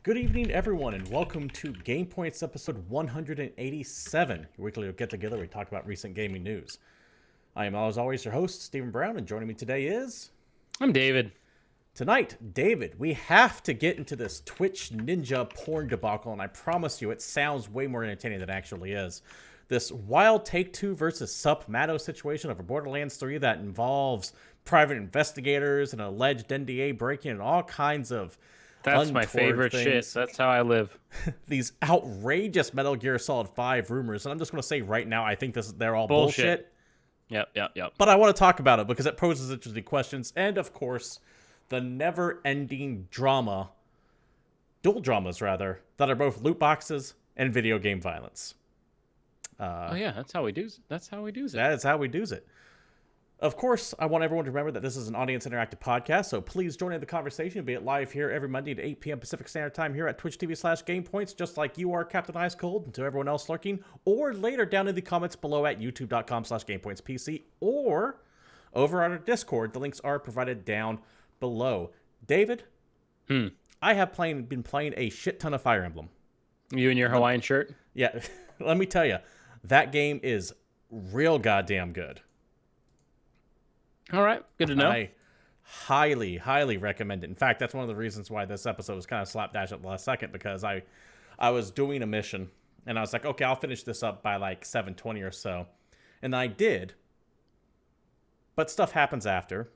Good evening, everyone, and welcome to GamePoints episode 187, your weekly get-together where we talk about recent gaming news. I am, as always, your host, Stephen Brown, and joining me today is... I'm David. Tonight, David, we have to get into this Twitch Ninja porn debacle, and I promise you, it sounds way more entertaining than it actually is. This wild Take-Two versus SupMatt situation over Borderlands 3 that involves private investigators and alleged NDA breaking and all kinds of That's my favorite shit. That's how I live. These outrageous Metal Gear Solid 5 rumors, and I'm just going to say right now, I think they're all bullshit. Yep. But I want to talk about it because it poses interesting questions, and of course, the never-ending dual dramas rather, that are both loot boxes and video game violence. That's how we do. That's how we do it. That is how we do it. Of course, I want everyone to remember that this is an audience interactive podcast, so please join in the conversation, be it live here every Monday at 8 p.m. Pacific Standard Time here at Twitch TV/GamePoints, just like you are, Captain Ice Cold, and to everyone else lurking, or later down in the comments below at youtube.com/GamePointsPC, or over on our Discord. The links are provided down below. David, I have been playing a shit ton of Fire Emblem. You and your Hawaiian shirt? Yeah, let me tell you, that game is real goddamn good. All right, good to know. I highly recommend it. In fact, that's one of the reasons why this episode was kind of slapdash at the last second, because I was doing a mission, and I was like, okay, I'll finish this up by like 7:20 or so. And I did, but stuff happens after,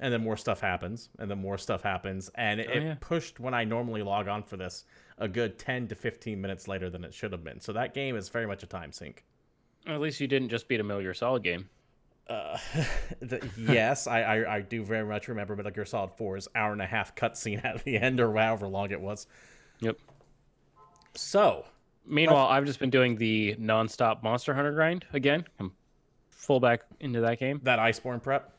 and then more stuff happens, and then more stuff happens, and it pushed when I normally log on for this a good 10 to 15 minutes later than it should have been. So that game is very much a time sink. At least you didn't just beat a Metal Gear Solid game. Yes, I do very much remember Metal Gear Solid 4's hour-and-a-half cutscene at the end, or however long it was. Yep. So, meanwhile, I've just been doing the non-stop Monster Hunter grind again. I'm full back into that game. That Iceborne prep?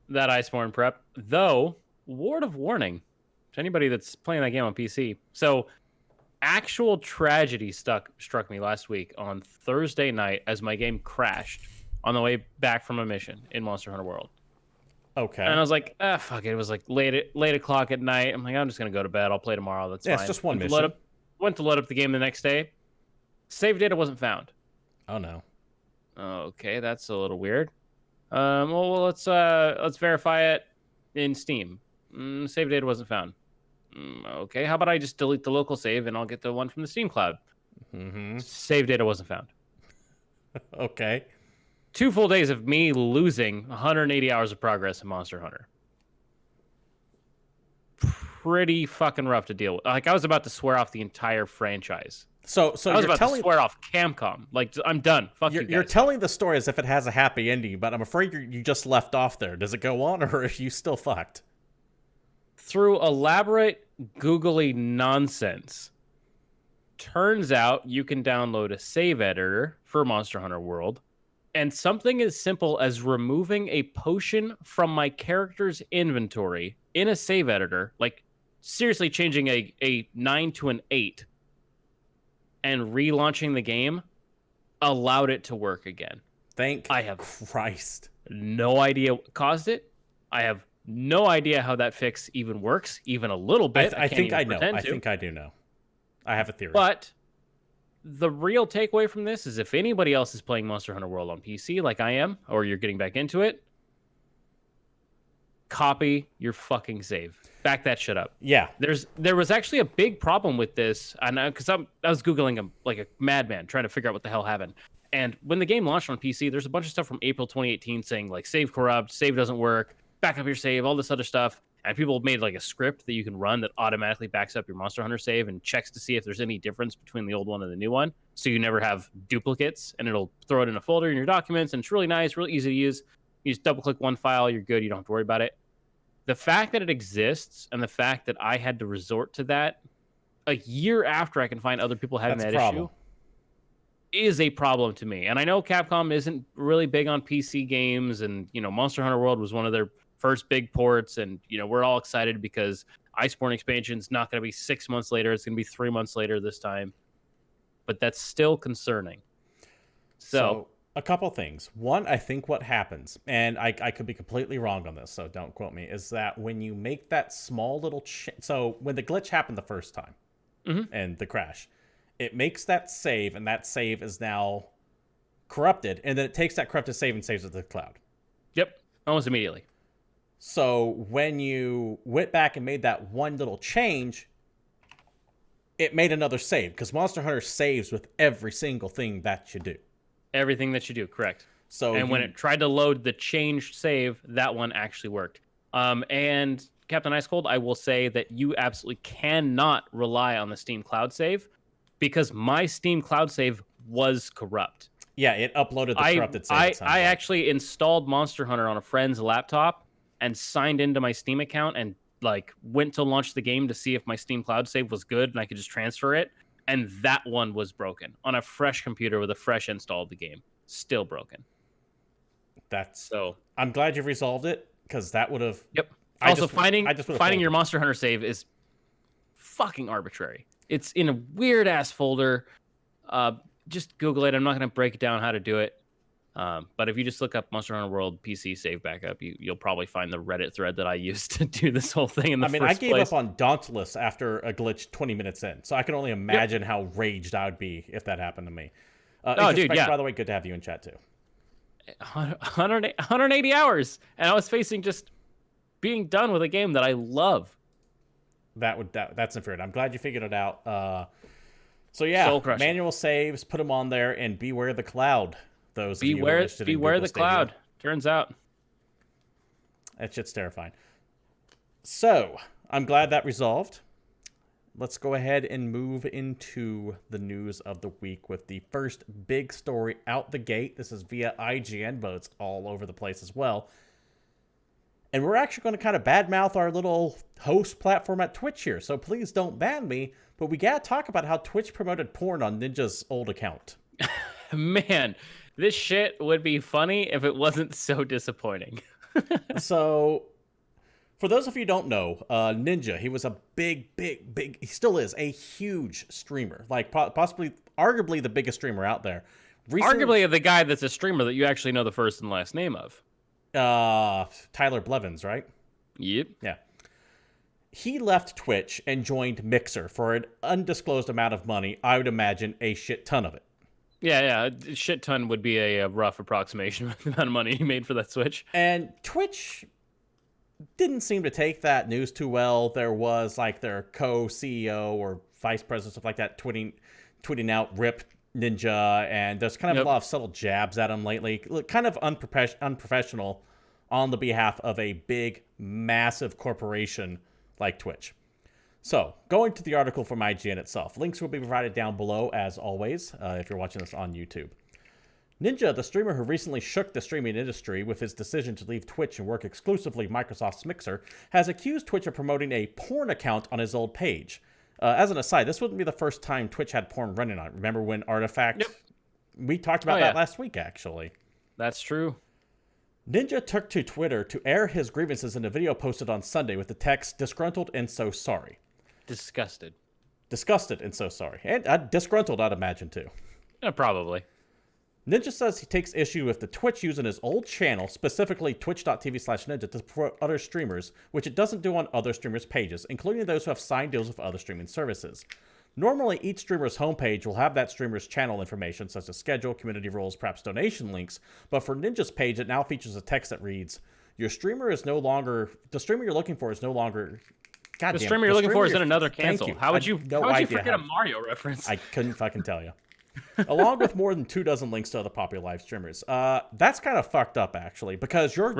That Iceborne prep. Though, word of warning to anybody that's playing that game on PC. So, actual tragedy struck me last week on Thursday night as my game crashed on the way back from a mission in Monster Hunter World. Okay. And I was like, fuck it. It was like late o'clock at night. I'm like, I'm just going to go to bed. I'll play tomorrow. That's fine. It's just one mission. Went to load up the game the next day. Save data wasn't found. Oh, no. Okay, that's a little weird. Well, let's verify it in Steam. Save data wasn't found. Okay, how about I just delete the local save and I'll get the one from the Steam cloud? Save data wasn't found. Okay. 2 full days of me losing 180 hours of progress in Monster Hunter. Pretty fucking rough to deal with. Like, I was about to swear off the entire franchise. So I was about to swear off Capcom. Like, I'm done. Fuck you guys. You're telling the story as if it has a happy ending, but I'm afraid you just left off there. Does it go on, or are you still fucked? Through elaborate googly nonsense, turns out you can download a save editor for Monster Hunter World, and something as simple as removing a potion from my character's inventory in a save editor, like seriously changing a 9 to an 8 and relaunching the game, allowed it to work again. Thank Christ. No idea what caused it. I have no idea how that fix even works, even a little bit. I think I know. I think I do know. I have a theory. But the real takeaway from this is if anybody else is playing Monster Hunter World on PC like I am, or you're getting back into it, copy your fucking save. Back that shit up. Yeah. There was actually a big problem with this, and because I was Googling like a madman trying to figure out what the hell happened. And when the game launched on PC, there's a bunch of stuff from April 2018 saying like save corrupt, save doesn't work, back up your save, all this other stuff. And people made like a script that you can run that automatically backs up your Monster Hunter save and checks to see if there's any difference between the old one and the new one. So you never have duplicates, and it'll throw it in a folder in your documents. And it's really nice, really easy to use. You just double click one file, you're good. You don't have to worry about it. The fact that it exists and the fact that I had to resort to that a year after I can find other people having that issue is a problem to me. And I know Capcom isn't really big on PC games, and Monster Hunter World was one of their first big ports, and we're all excited because Iceborne expansion's not going to be 6 months later. It's going to be 3 months later this time. But that's still concerning. So a couple things. One, I think what happens, and I could be completely wrong on this, so don't quote me, is that when you make that small little... so when the glitch happened the first time, and the crash. It makes that save, and that save is now corrupted, and then it takes that corrupted save and saves it to the cloud. Yep, almost immediately. So when you went back and made that one little change, it made another save, because Monster Hunter saves with every single thing that you do. Everything that you do, correct. So and when it tried to load the changed save, that one actually worked. And Captain Ice Cold, I will say that you absolutely cannot rely on the Steam Cloud save, because my Steam Cloud save was corrupt. Yeah, it uploaded the corrupted save. I actually installed Monster Hunter on a friend's laptop and signed into my Steam account and like went to launch the game to see if my Steam Cloud save was good and I could just transfer it. And that one was broken on a fresh computer with a fresh install of the game. Still broken. I'm glad you've resolved it, because that would have. Yep. Finding your Monster Hunter save is fucking arbitrary. It's in a weird ass folder. Just Google it. I'm not going to break down how to do it. But if you just look up Monster Hunter World PC save backup, you'll probably find the Reddit thread that I used to do this whole thing in the first place. I gave up on Dauntless after a glitch 20 minutes in, so I can only imagine how raged I would be if that happened to me. Dude, yeah. By the way, good to have you in chat too. 180 hours, and I was facing just being done with a game that I love. That's infuriating. I'm glad you figured it out. So yeah, manual saves, put them on there, and beware the cloud. Beware the cloud. Turns out that shit's terrifying. So I'm glad that resolved. Let's go ahead and move into the news of the week with the first big story out the gate. This is via IGN, but it's all over the place as well. And we're actually going to kind of badmouth our little host platform at Twitch here, so please don't ban me. But we got to talk about how Twitch promoted porn on Ninja's old account. Man, this shit would be funny if it wasn't so disappointing. So, for those of you who don't know, Ninja, he was a big, he still is a huge streamer. Like, possibly, arguably the biggest streamer out there. Arguably the guy that's a streamer that you actually know the first and last name of. Tyler Blevins, right? Yep. Yeah. He left Twitch and joined Mixer for an undisclosed amount of money. I would imagine a shit ton of it. Yeah, a shit ton would be a rough approximation of the amount of money he made for that switch. And Twitch didn't seem to take that news too well. There was like their co-CEO or vice president, stuff like that, tweeting out "Rip Ninja," and there's kind of a lot of subtle jabs at him lately. Kind of unprofessional on the behalf of a big, massive corporation like Twitch. So, going to the article from IGN itself. Links will be provided down below, as always, if you're watching this on YouTube. Ninja, the streamer who recently shook the streaming industry with his decision to leave Twitch and work exclusively Microsoft's Mixer, has accused Twitch of promoting a porn account on his old page. As an aside, this wouldn't be the first time Twitch had porn running on it. Remember when Artifact? Yep. We talked about that last week, actually. That's true. Ninja took to Twitter to air his grievances in a video posted on Sunday with the text, "Disgruntled and so sorry." Disgusted and so sorry. And disgruntled, I'd imagine, too. Yeah, probably. Ninja says he takes issue with the Twitch using his old channel, specifically twitch.tv/ninja, to promote other streamers, which it doesn't do on other streamers' pages, including those who have signed deals with other streaming services. Normally, each streamer's homepage will have that streamer's channel information, such as schedule, community roles, perhaps donation links, but for Ninja's page, it now features a text that reads, the streamer you're looking for is no longer... The streamer you're looking for is in another cancel. How would you forget a Mario reference? I couldn't fucking tell you. Along with more than 24 links to other popular live streamers. That's kind of fucked up, actually, because your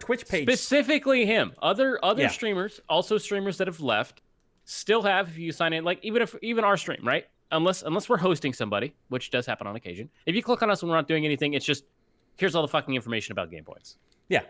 Twitch page... Specifically him. Other streamers, also streamers that have left, still have, if you sign in, like, even our stream, right? Unless we're hosting somebody, which does happen on occasion. If you click on us when we're not doing anything, it's just, here's all the fucking information about GamePoints. Yeah.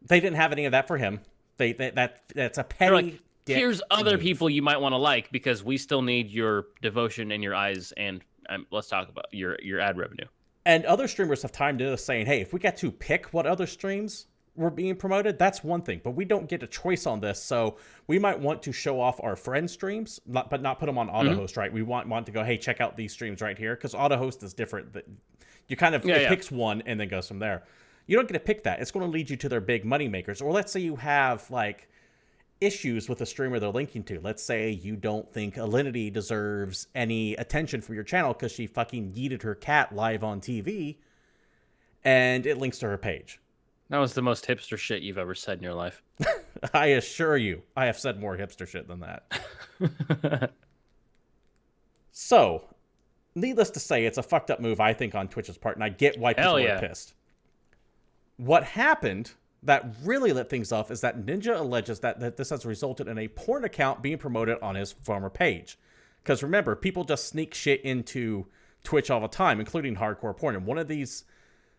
They didn't have any of that for him. That's a petty... Here's other people you might want to like, because we still need your devotion and your eyes, and let's talk about your ad revenue. And other streamers have timed it saying, hey, if we get to pick what other streams were being promoted, that's one thing, but we don't get a choice on this, so we might want to show off our friend streams, but not put them on AutoHost, right? We want to go, hey, check out these streams right here, because AutoHost is different. You kind of picks one and then goes from there. You don't get to pick that. It's going to lead you to their big money makers. Or let's say you have, like... issues with the streamer they're linking to. Let's say you don't think Alinity deserves any attention from your channel because she fucking yeeted her cat live on TV, and it links to her page. That was the most hipster shit you've ever said in your life. I assure you, I have said more hipster shit than that. So, needless to say, it's a fucked up move, I think, on Twitch's part, and I get why people are pissed. What happened that really lit things off is that Ninja alleges that this has resulted in a porn account being promoted on his former page. Because remember, people just sneak shit into Twitch all the time, including hardcore porn. And one of these,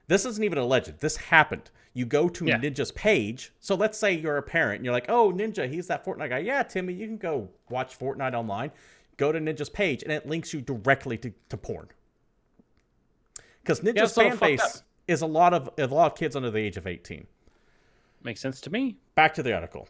this isn't even alleged. This happened. You go to Ninja's page. So let's say you're a parent and you're like, oh, Ninja, he's that Fortnite guy. Yeah, Timmy, you can go watch Fortnite online. Go to Ninja's page, and it links you directly to porn. Because Ninja's fan base is a lot of kids under the age of 18. Makes sense to me. Back to the article.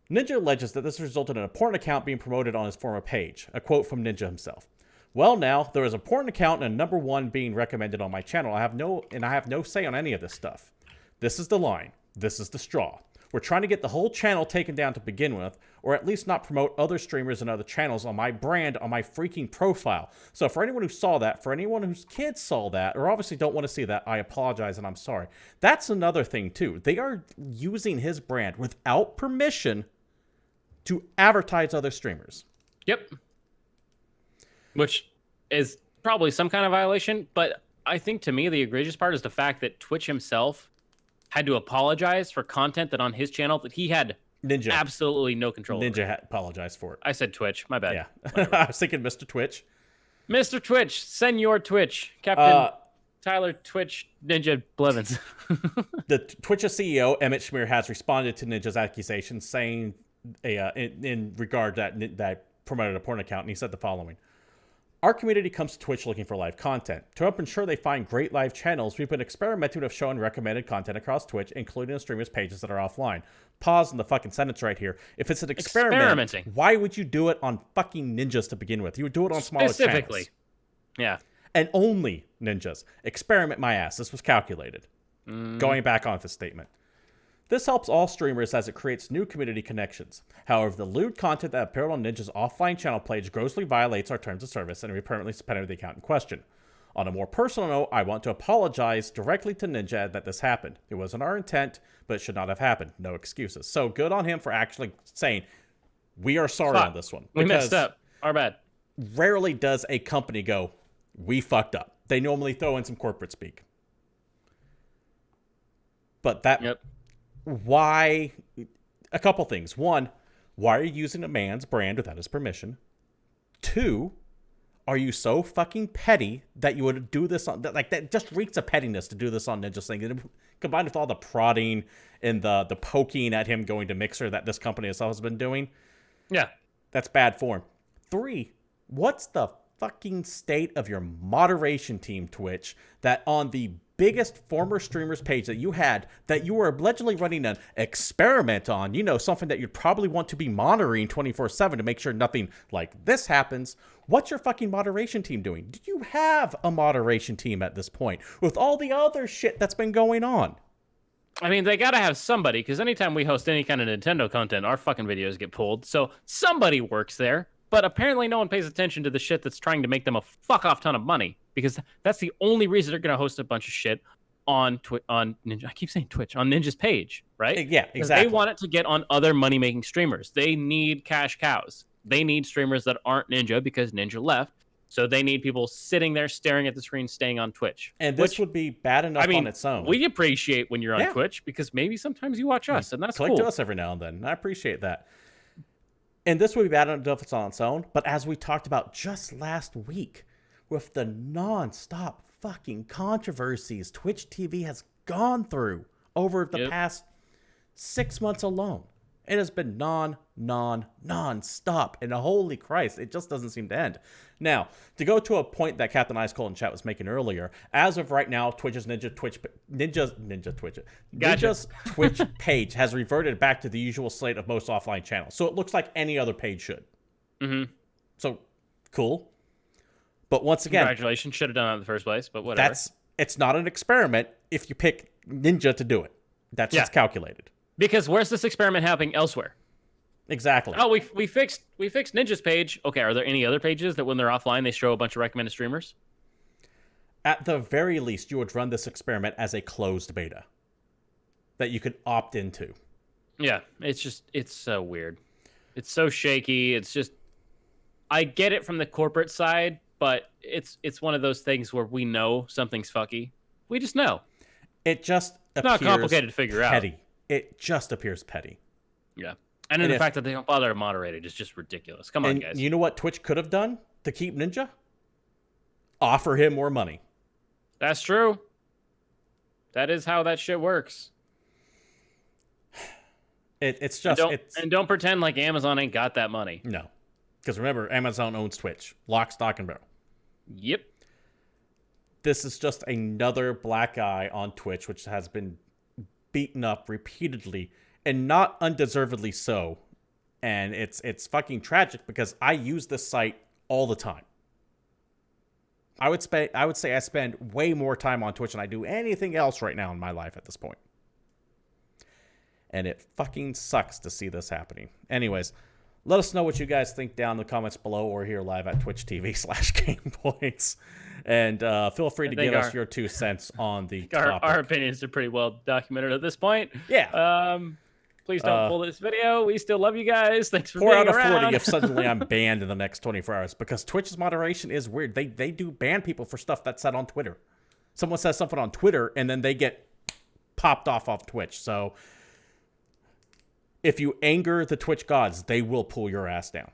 Ninja alleges that this resulted in a porn account being promoted on his former page. A quote from Ninja himself. Well, now, there is a porn account and a number one being recommended on my channel. I have no say on any of this stuff. This is the line. This is the straw. We're trying to get the whole channel taken down to begin with, or at least not promote other streamers and other channels on my brand, on my freaking profile. So for anyone who saw that, for anyone whose kids saw that, or obviously don't want to see that, I apologize and I'm sorry. That's another thing too. They are using his brand without permission to advertise other streamers. Yep. Which is probably some kind of violation, but I think to me the egregious part is the fact that Twitch himself had to apologize for content that on his channel that he had absolutely no control over. Ninja apologized for it. I said Twitch. My bad. Yeah. I was thinking Mr. Twitch. Mr. Twitch, Senor Twitch, Captain Tyler Twitch, Ninja Blevins. The Twitch's CEO, Emmett Schmear, has responded to Ninja's accusations, saying in regard that promoted a porn account, and he said the following. Our community comes to Twitch looking for live content. To help ensure they find great live channels, we've been experimenting with showing recommended content across Twitch, including the streamers' pages that are offline. Pause in the fucking sentence right here. If it's an experiment, why would you do it on fucking Ninjas to begin with? You would do it on smaller channels. Yeah. And only Ninjas. Experiment my ass. This was calculated. Going back on this statement. This helps all streamers as it creates new community connections. However, the lewd content that appeared on Ninja's offline channel page grossly violates our terms of service and we permanently suspended the account in question. On a more personal note, I want to apologize directly to Ninja that this happened. It wasn't our intent, but it should not have happened. No excuses. So good on him for actually saying, we are sorry on this one. We messed up. Our bad. Rarely does a company go, we fucked up. They normally throw in some corporate speak. But that... Yep. Why? A couple things. One, why are you using a man's brand without his permission? Two, are you so fucking petty that you would do this on, like, that just reeks of pettiness to do this on Ninja's thing, and combined with all the prodding and the poking at him going to Mixer that this company itself has been doing? Yeah. That's bad form. Three, what's the fucking state of your moderation team, Twitch, that on the biggest former streamers page that you had, that you were allegedly running an experiment on, you know, something that you'd probably want to be monitoring 24/7 to make sure nothing like this happens. What's your fucking moderation team doing? Do you have a moderation team at this point with all the other shit that's been going on? I mean, they gotta have somebody, because anytime we host any kind of Nintendo content, our fucking videos get pulled. So somebody works there, but apparently no one pays attention to the shit that's trying to make them a fuck-off ton of money, because that's the only reason they're gonna host a bunch of shit on Ninja. I keep saying Twitch, on Ninja's page, right? Yeah, exactly. They want it to get on other money-making streamers. They need cash cows. They need streamers that aren't Ninja because Ninja left. So they need people sitting there staring at the screen, staying on Twitch. And this would be bad enough on its own. We appreciate when you're on Twitch because maybe sometimes you watch us, and that's cool. Click to us every now and then. I appreciate that. And this would be bad enough if it's on its own. But as we talked about just last week, with the non-stop fucking controversies Twitch TV has gone through over the past 6 months alone, it has been non-stop. And holy Christ, it just doesn't seem to end. Now, to go to a point that Captain Ice Cold in chat was making earlier, as of right now, Ninja's Twitch page has reverted back to the usual slate of most offline channels. So it looks like any other page should. Mm-hmm. So, cool. But once again... Congratulations. Should have done that in the first place, but whatever. It's not an experiment if you pick Ninja to do it. That's just calculated. Because where's this experiment happening elsewhere? Exactly. Oh, we fixed Ninja's page. Okay, are there any other pages that when they're offline they show a bunch of recommended streamers? At the very least, you would run this experiment as a closed beta that you could opt into. Yeah, it's so weird. It's so shaky. It's just, I get it from the corporate side, but it's one of those things where we know something's fucky. We just know. It just It's not complicated to figure petty. out. It just appears petty. Yeah. And then the fact that they don't bother to moderate it is just ridiculous. Come on, guys. You know what Twitch could have done to keep Ninja? Offer him more money. That's true. That is how that shit works. It's just... And don't pretend like Amazon ain't got that money. No. Because remember, Amazon owns Twitch. Lock, stock, and barrel. Yep. This is just another black eye on Twitch, which has been beaten up repeatedly, and not undeservedly so. And it's fucking tragic because I use this site all the time. I would say I spend way more time on Twitch than I do anything else right now in my life at this point. And it fucking sucks to see this happening. Anyways, let us know what you guys think down in the comments below or here live at Twitch TV/GamePoints. And feel free to give us your 2 cents on the topic. Our opinions are pretty well documented at this point. Yeah. Please don't pull this video. We still love you guys. Thanks for 4 being out of around. 40 if suddenly I'm banned in the next 24 hours. Because Twitch's moderation is weird. They do ban people for stuff that's said on Twitter. Someone says something on Twitter, and then they get popped off Twitch. So if you anger the Twitch gods, they will pull your ass down.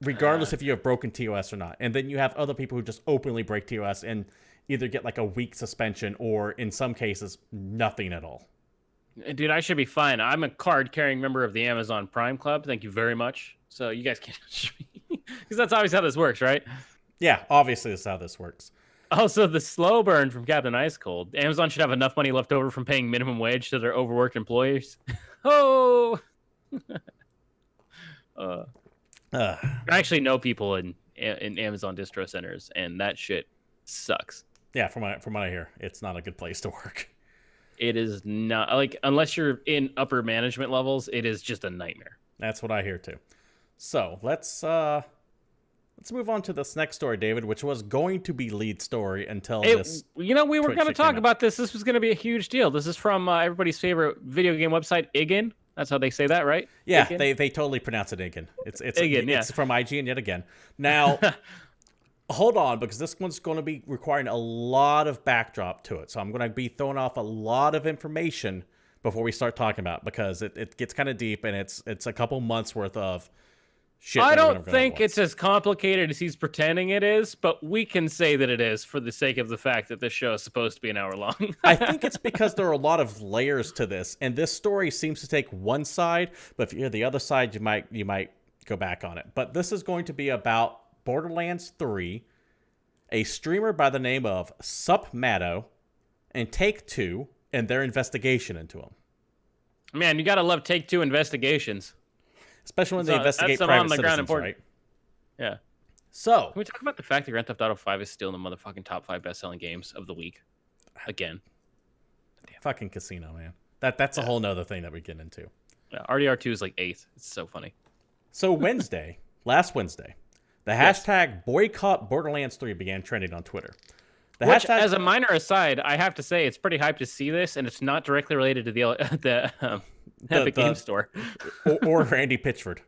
Regardless if you have broken TOS or not. And then you have other people who just openly break TOS and either get like a week suspension or, in some cases, nothing at all. Dude, I should be fine. I'm a card-carrying member of the Amazon Prime Club. Thank you very much. So you guys can't touch me. Because that's always how this works, right? Yeah, obviously that's how this works. Also, the slow burn from Captain Ice Cold. Amazon should have enough money left over from paying minimum wage to their overworked employees. Oh! I actually know people in Amazon distro centers, and that shit sucks. Yeah, from what I hear, it's not a good place to work. It is not, like, unless you're in upper management levels, it is just a nightmare. That's what I hear too. So let's move on to this next story, David, which was going to be lead story until this. You know, we were going to talk about this. This was going to be a huge deal. This is from everybody's favorite video game website, IGN. That's how they say that, right? Yeah, IGN? they totally pronounce it IGN. It's IGN, yeah. It's from IGN yet again. Now, hold on, because this one's going to be requiring a lot of backdrop to it. So I'm going to be throwing off a lot of information before we start talking about it, because it gets kind of deep, and it's a couple months worth of shit. I don't think it's as complicated as he's pretending it is, but we can say that it is for the sake of the fact that this show is supposed to be an hour long. I think it's because there are a lot of layers to this, and this story seems to take one side, but if you hear the other side, you might go back on it. But this is going to be about Borderlands 3, a streamer by the name of SupMatt, and Take-Two, and their investigation into him. Man, you gotta love Take-Two investigations. Especially when they investigate private citizens, right? Yeah. So, can we talk about the fact that Grand Theft Auto 5 is still in the motherfucking top 5 best-selling games of the week? Again. Fucking casino, man. That's a whole nother thing that we get into. Yeah, RDR2 is like 8th. It's so funny. So last Wednesday, the hashtag boycott Borderlands 3 began trending on Twitter. Which, as a minor aside, I have to say it's pretty hyped to see this, and it's not directly related to the Epic Game Store or Randy Pitchford.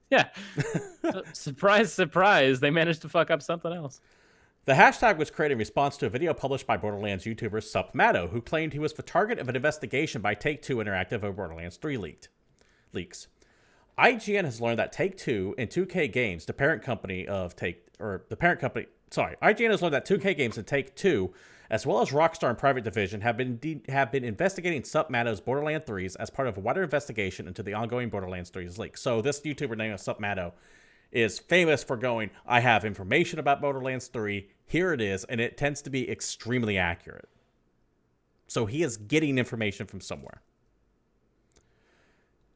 Yeah. Surprise, surprise! They managed to fuck up something else. The hashtag was created in response to a video published by Borderlands YouTuber SupMatt, who claimed he was the target of an investigation by Take-Two Interactive over Borderlands 3 leaks. IGN has learned that Take-Two and 2K Games, IGN has learned that 2K Games and Take-Two, as well as Rockstar and Private Division, have been investigating SupMatt's Borderlands 3s as part of a wider investigation into the ongoing Borderlands 3's leak. So this YouTuber named SupMatt is famous for going, I have information about Borderlands 3, here it is, and it tends to be extremely accurate. So he is getting information from somewhere.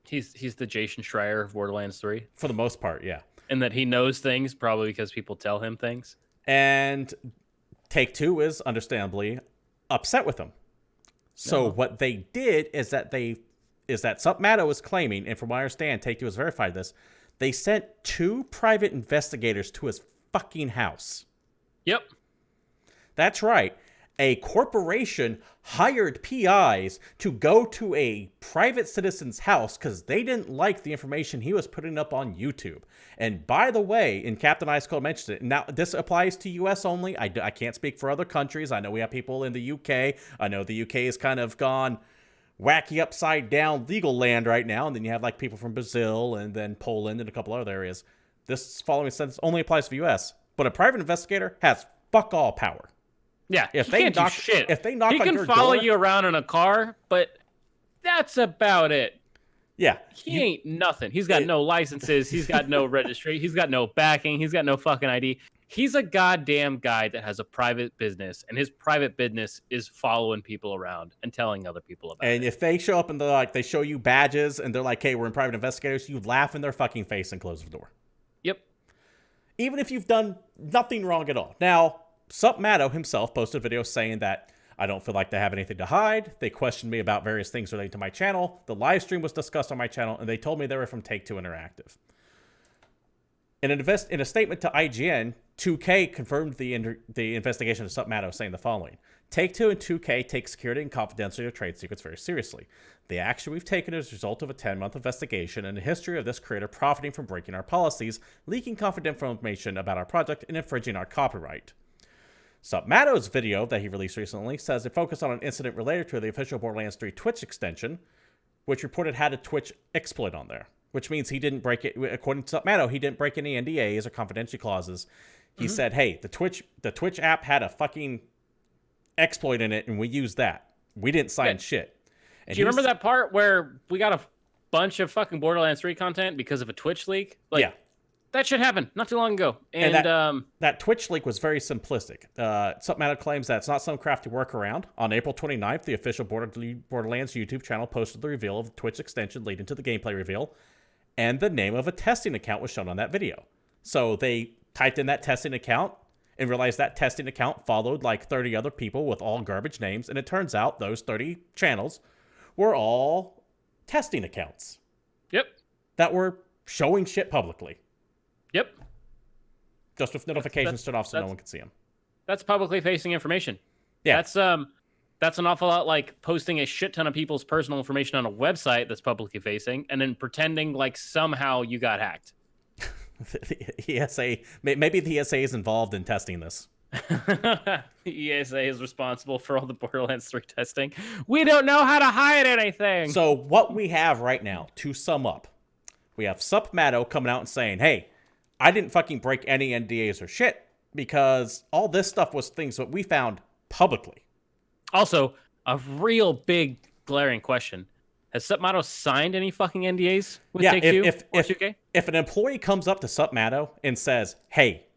He's the Jason Schreier of Borderlands 3? For the most part, yeah. And that he knows things, probably because people tell him things. And Take-Two is understandably upset with him. So what they did is that they is that SupMatt is claiming, and from what I understand, Take-Two has verified this, they sent 2 private investigators to his fucking house. Yep. That's right. A corporation hired PIs to go to a private citizen's house because they didn't like the information he was putting up on YouTube. And by the way, and Captain Ice Cold mentioned it, now this applies to US only. I can't speak for other countries. I know we have people in the UK. I know the UK has kind of gone wacky upside down legal land right now. And then you have like people from Brazil and then Poland and a couple other areas. This following sentence only applies to the US. But a private investigator has fuck all power. Yeah, if he they can't knock, do shit. If they knock he on can your follow door, you around in a car, but that's about it. Yeah, he ain't nothing. He's got no licenses. He's got no registry. He's got no backing. He's got no fucking ID. He's a goddamn guy that has a private business, and his private business is following people around and telling other people about it. And if they show up and they're like, they show you badges and they're like, "Hey, we're in private investigators," you laugh in their fucking face and close the door. Yep. Even if you've done nothing wrong at all. Now, SupMatt himself posted a video saying that I don't feel like they have anything to hide. They questioned me about various things relating to my channel. The live stream was discussed on my channel, and they told me they were from Take-Two Interactive. In a statement to IGN, 2K confirmed the investigation of SupMatt, saying the following: Take-Two and 2K take security and confidentiality of trade secrets very seriously. The action we've taken is a result of a 10-month investigation and a history of this creator profiting from breaking our policies, leaking confidential information about our project, and infringing our copyright. SupMatt's video that he released recently says it focused on an incident related to the official Borderlands 3 Twitch extension, which reported had a Twitch exploit on there, which means he didn't break it. According to SupMatt, he didn't break any NDAs or confidentiality clauses. He said, "Hey, the Twitch app had a fucking exploit in it, and we used that. We didn't sign shit." And do you remember that part where we got a bunch of fucking Borderlands 3 content because of a Twitch leak? Like, yeah. That shit happened not too long ago. And that Twitch leak was very simplistic. SupMatt claims that it's not some crafty workaround. On April 29th, the official Borderlands YouTube channel posted the reveal of the Twitch extension leading to the gameplay reveal, and the name of a testing account was shown on that video. So they typed in that testing account and realized that testing account followed like 30 other people with all garbage names, and it turns out those 30 channels were all testing accounts. Yep. That were showing shit publicly. Yep. Just with notifications turned off so no one could see them. That's publicly facing information. Yeah. That's an awful lot like posting a shit ton of people's personal information on a website that's publicly facing and then pretending like somehow you got hacked. The ESA, maybe the ESA is involved in testing this. The ESA is responsible for all the Borderlands 3 testing. We don't know how to hide anything. So what we have right now, to sum up, we have SupMatt coming out and saying, "Hey, I didn't fucking break any NDAs or shit because all this stuff was things that we found publicly." Also, a real big glaring question. Has SupMatt signed any fucking NDAs with Take-Two or 2K? If an employee comes up to SupMatt and says, "Hey,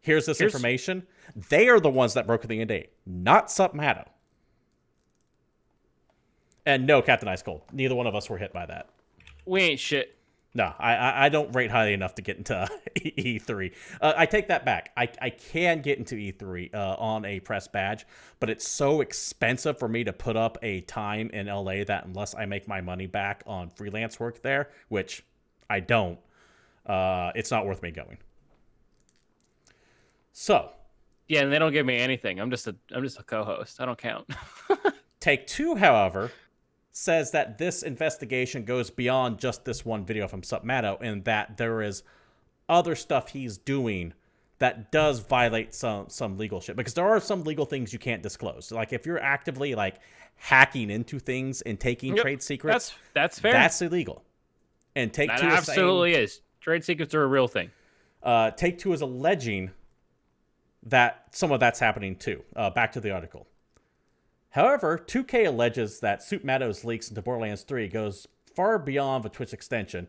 here's information," they are the ones that broke the NDA, not SupMatt. And no, Captain Ice Cold, neither one of us were hit by that. We ain't shit. No, I don't rate highly enough to get into E3. I take that back. I can get into E3 on a press badge, but it's so expensive for me to put up a time in LA that unless I make my money back on freelance work there, which I don't, it's not worth me going. So. Yeah, and they don't give me anything. I'm just a co-host. I don't count. Take-Two, however, says that this investigation goes beyond just this one video from SupMatt, and that there is other stuff he's doing that does violate some legal shit. Because there are some legal things you can't disclose. Like if you're actively like hacking into things and taking trade secrets, that's fair. That's illegal. And Take-Two absolutely is. Trade secrets are a real thing. Take-Two is alleging that some of that's happening too. Back to the article. However, 2K alleges that SupMatt's leaks into Borderlands 3 goes far beyond the Twitch extension.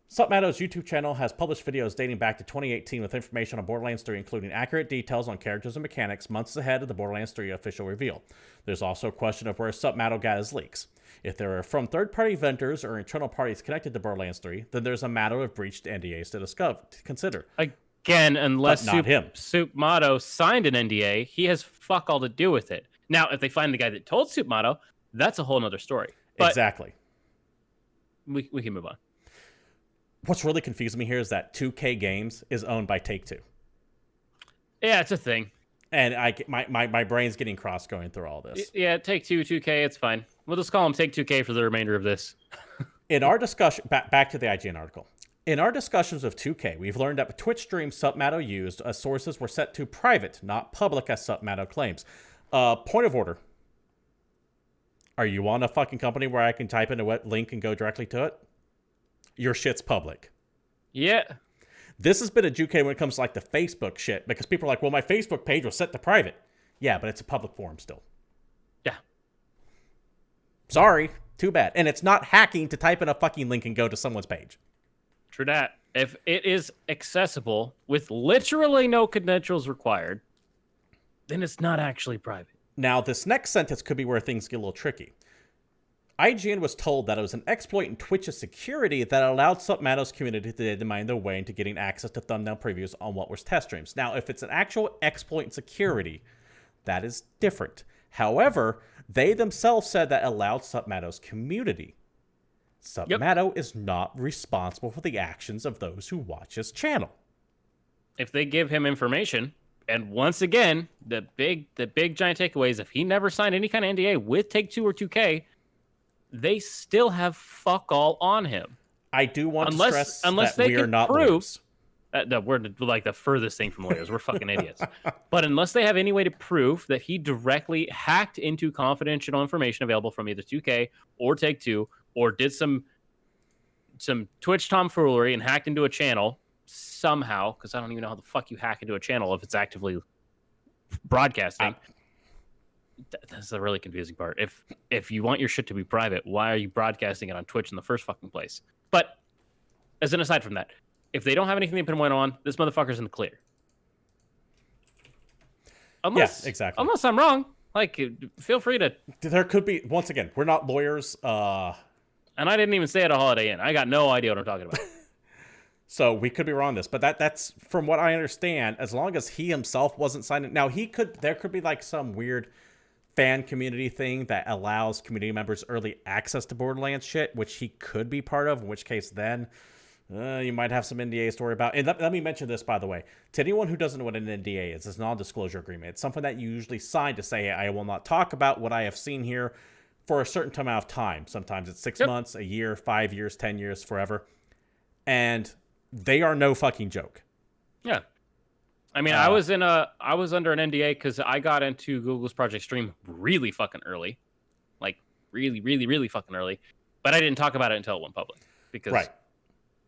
SupMatt's YouTube channel has published videos dating back to 2018 with information on Borderlands 3, including accurate details on characters and mechanics months ahead of the Borderlands 3 official reveal. There's also a question of where SupMatt got his leaks. If they are from third-party vendors or internal parties connected to Borderlands 3, then there's a matter of breached NDAs to consider. Again, unless SupMatt signed an NDA, he has fuck all to do with it. Now, if they find the guy that told SupMatt, that's a whole nother story. Exactly. we can move on. What's really confusing me here is that 2K Games is owned by Take-Two. Yeah, it's a thing. And my brain's getting crossed going through all this. Yeah, Take-Two, 2K, it's fine. We'll just call them Take-2K for the remainder of this. In our discussion, back to the IGN article. In our discussions of 2K, we've learned that Twitch streams SupMatt used as sources were set to private, not public, as SupMatt claims. Point of order. Are you on a fucking company where I can type in a link and go directly to it? Your shit's public. Yeah. This has been a 2K when it comes to like the Facebook shit, because people are like, well, my Facebook page was set to private. Yeah, but it's a public forum still. Yeah. Sorry. Too bad. And it's not hacking to type in a fucking link and go to someone's page. True that. If it is accessible with literally no credentials required, then it's not actually private. Now, this next sentence could be where things get a little tricky. IGN was told that it was an exploit in Twitch's security that allowed SupMatt's community to demand their way into getting access to thumbnail previews on what was test streams. Now, if it's an actual exploit in security, that is different. However, they themselves said that allowed SupMatt's community. SupMatt is not responsible for the actions of those who watch his channel. If they give him information, and once again, the big giant takeaway is if he never signed any kind of NDA with Take-Two or 2K, they still have fuck all on him. I do want to stress that we are not lawyers. We're like the furthest thing from lawyers. We're fucking idiots. But unless they have any way to prove that he directly hacked into confidential information available from either 2K or Take-Two, or did some Twitch tomfoolery and hacked into a channel somehow, because I don't even know how the fuck you hack into a channel if it's actively broadcasting. That's the really confusing part. If you want your shit to be private, why are you broadcasting it on Twitch in the first fucking place? But as an aside from that, if they don't have anything they put on, this motherfucker's in the clear. Unless, exactly. Unless I'm wrong, like, feel free to. There could be, once again, we're not lawyers. And I didn't even stay at a Holiday Inn. I got no idea what I'm talking about. So we could be wrong on this, but that's from what I understand. As long as he himself wasn't signing, now there could be like some weird fan community thing that allows community members early access to Borderlands shit, which he could be part of, in which case then you might have some NDAs to worry about. And let me mention this, by the way. To anyone who doesn't know what an NDA is, it's a non-disclosure agreement. It's something that you usually sign to say, I will not talk about what I have seen here for a certain amount of time. Sometimes it's 6 months, a year, 5 years, 10 years, forever. And they are no fucking joke. Yeah. I mean, I was under an NDA because I got into Google's Project Stream really fucking early, like really, really, really fucking early. But I didn't talk about it until it went public because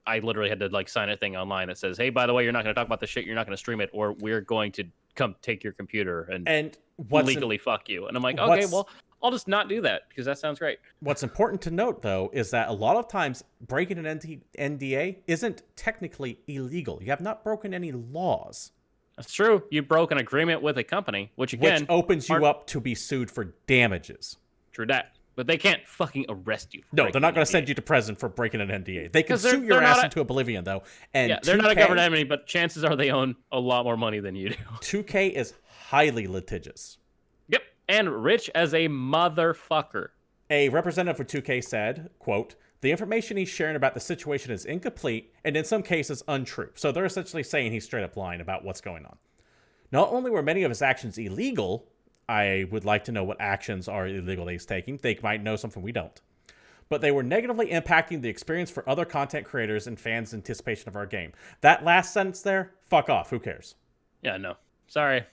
I literally had to like sign a thing online that says, "Hey, by the way, you're not going to talk about this shit. You're not going to stream it, or we're going to come take your computer and legally fuck you." And I'm like, okay, well, I'll just not do that because that sounds great. What's important to note, though, is that a lot of times breaking an NDA isn't technically illegal. You have not broken any laws. That's true. You broke an agreement with a company, which opens you up to be sued for damages. True that. But they can't fucking arrest you. No, they're not going to send you to prison for breaking an NDA. They can sue your ass into oblivion, though. And yeah, they're not a government entity, but chances are they own a lot more money than you do. 2K is highly litigious. Yep, and rich as a motherfucker. A representative for 2K said, quote, "The information he's sharing about the situation is incomplete and in some cases untrue." So they're essentially saying he's straight up lying about what's going on. Not only were many of his actions illegal, I would like to know what actions are illegal that he's taking. They might know something we don't. But they were negatively impacting the experience for other content creators and fans' anticipation of our game. That last sentence there, fuck off. Who cares? Yeah, no. Sorry.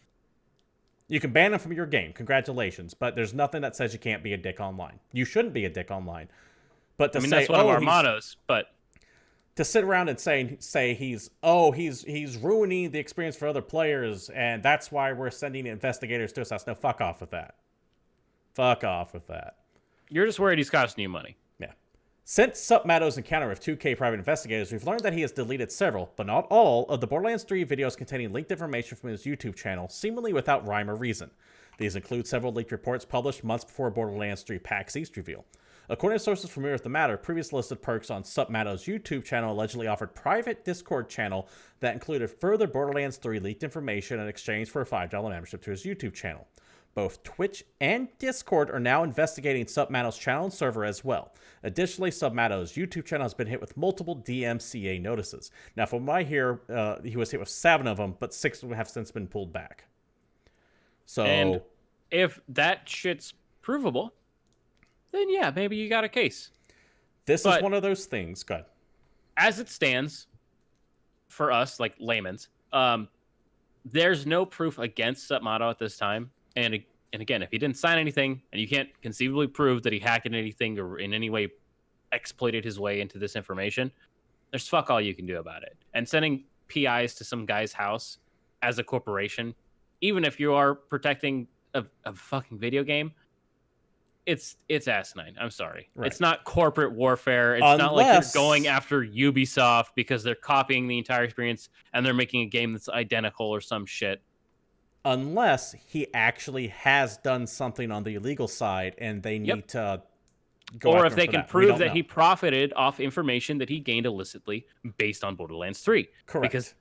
You can ban them from your game. Congratulations. But there's nothing that says you can't be a dick online. You shouldn't be a dick online. But to say, that's one of our mottos, but to sit around and say he's ruining the experience for other players, and that's why we're sending investigators to his house. No, fuck off with that. Fuck off with that. You're just worried he's costing you money. Yeah. Since SupMatt's encounter with 2K private investigators, we've learned that he has deleted several, but not all, of the Borderlands 3 videos containing leaked information from his YouTube channel, seemingly without rhyme or reason. These include several leaked reports published months before Borderlands 3 PAX East reveal. According to sources familiar with the matter, previous listed perks on SupMatt's YouTube channel allegedly offered private Discord channel that included further Borderlands 3 leaked information in exchange for a $5 membership to his YouTube channel. Both Twitch and Discord are now investigating SupMatt's channel and server as well. Additionally, SupMatt's YouTube channel has been hit with multiple DMCA notices. Now, from what I hear, he was hit with 7 of them, but 6 of them have since been pulled back. So, and if that shit's provable, then yeah, maybe you got a case. This is one of those things. Go ahead. As it stands, for us, like layman's, there's no proof against SupMatt at this time. And again, if he didn't sign anything, and you can't conceivably prove that he hacked in anything or in any way exploited his way into this information, there's fuck all you can do about it. And sending PIs to some guy's house as a corporation, even if you are protecting a fucking video game, it's asinine. I'm sorry. Right. It's not corporate warfare. It's not like you're going after Ubisoft because they're copying the entire experience and they're making a game that's identical or some shit. Unless he actually has done something on the illegal side and they need to go or after if they him for can that. prove that he profited off information that he gained illicitly based on Borderlands 3. Correct. Because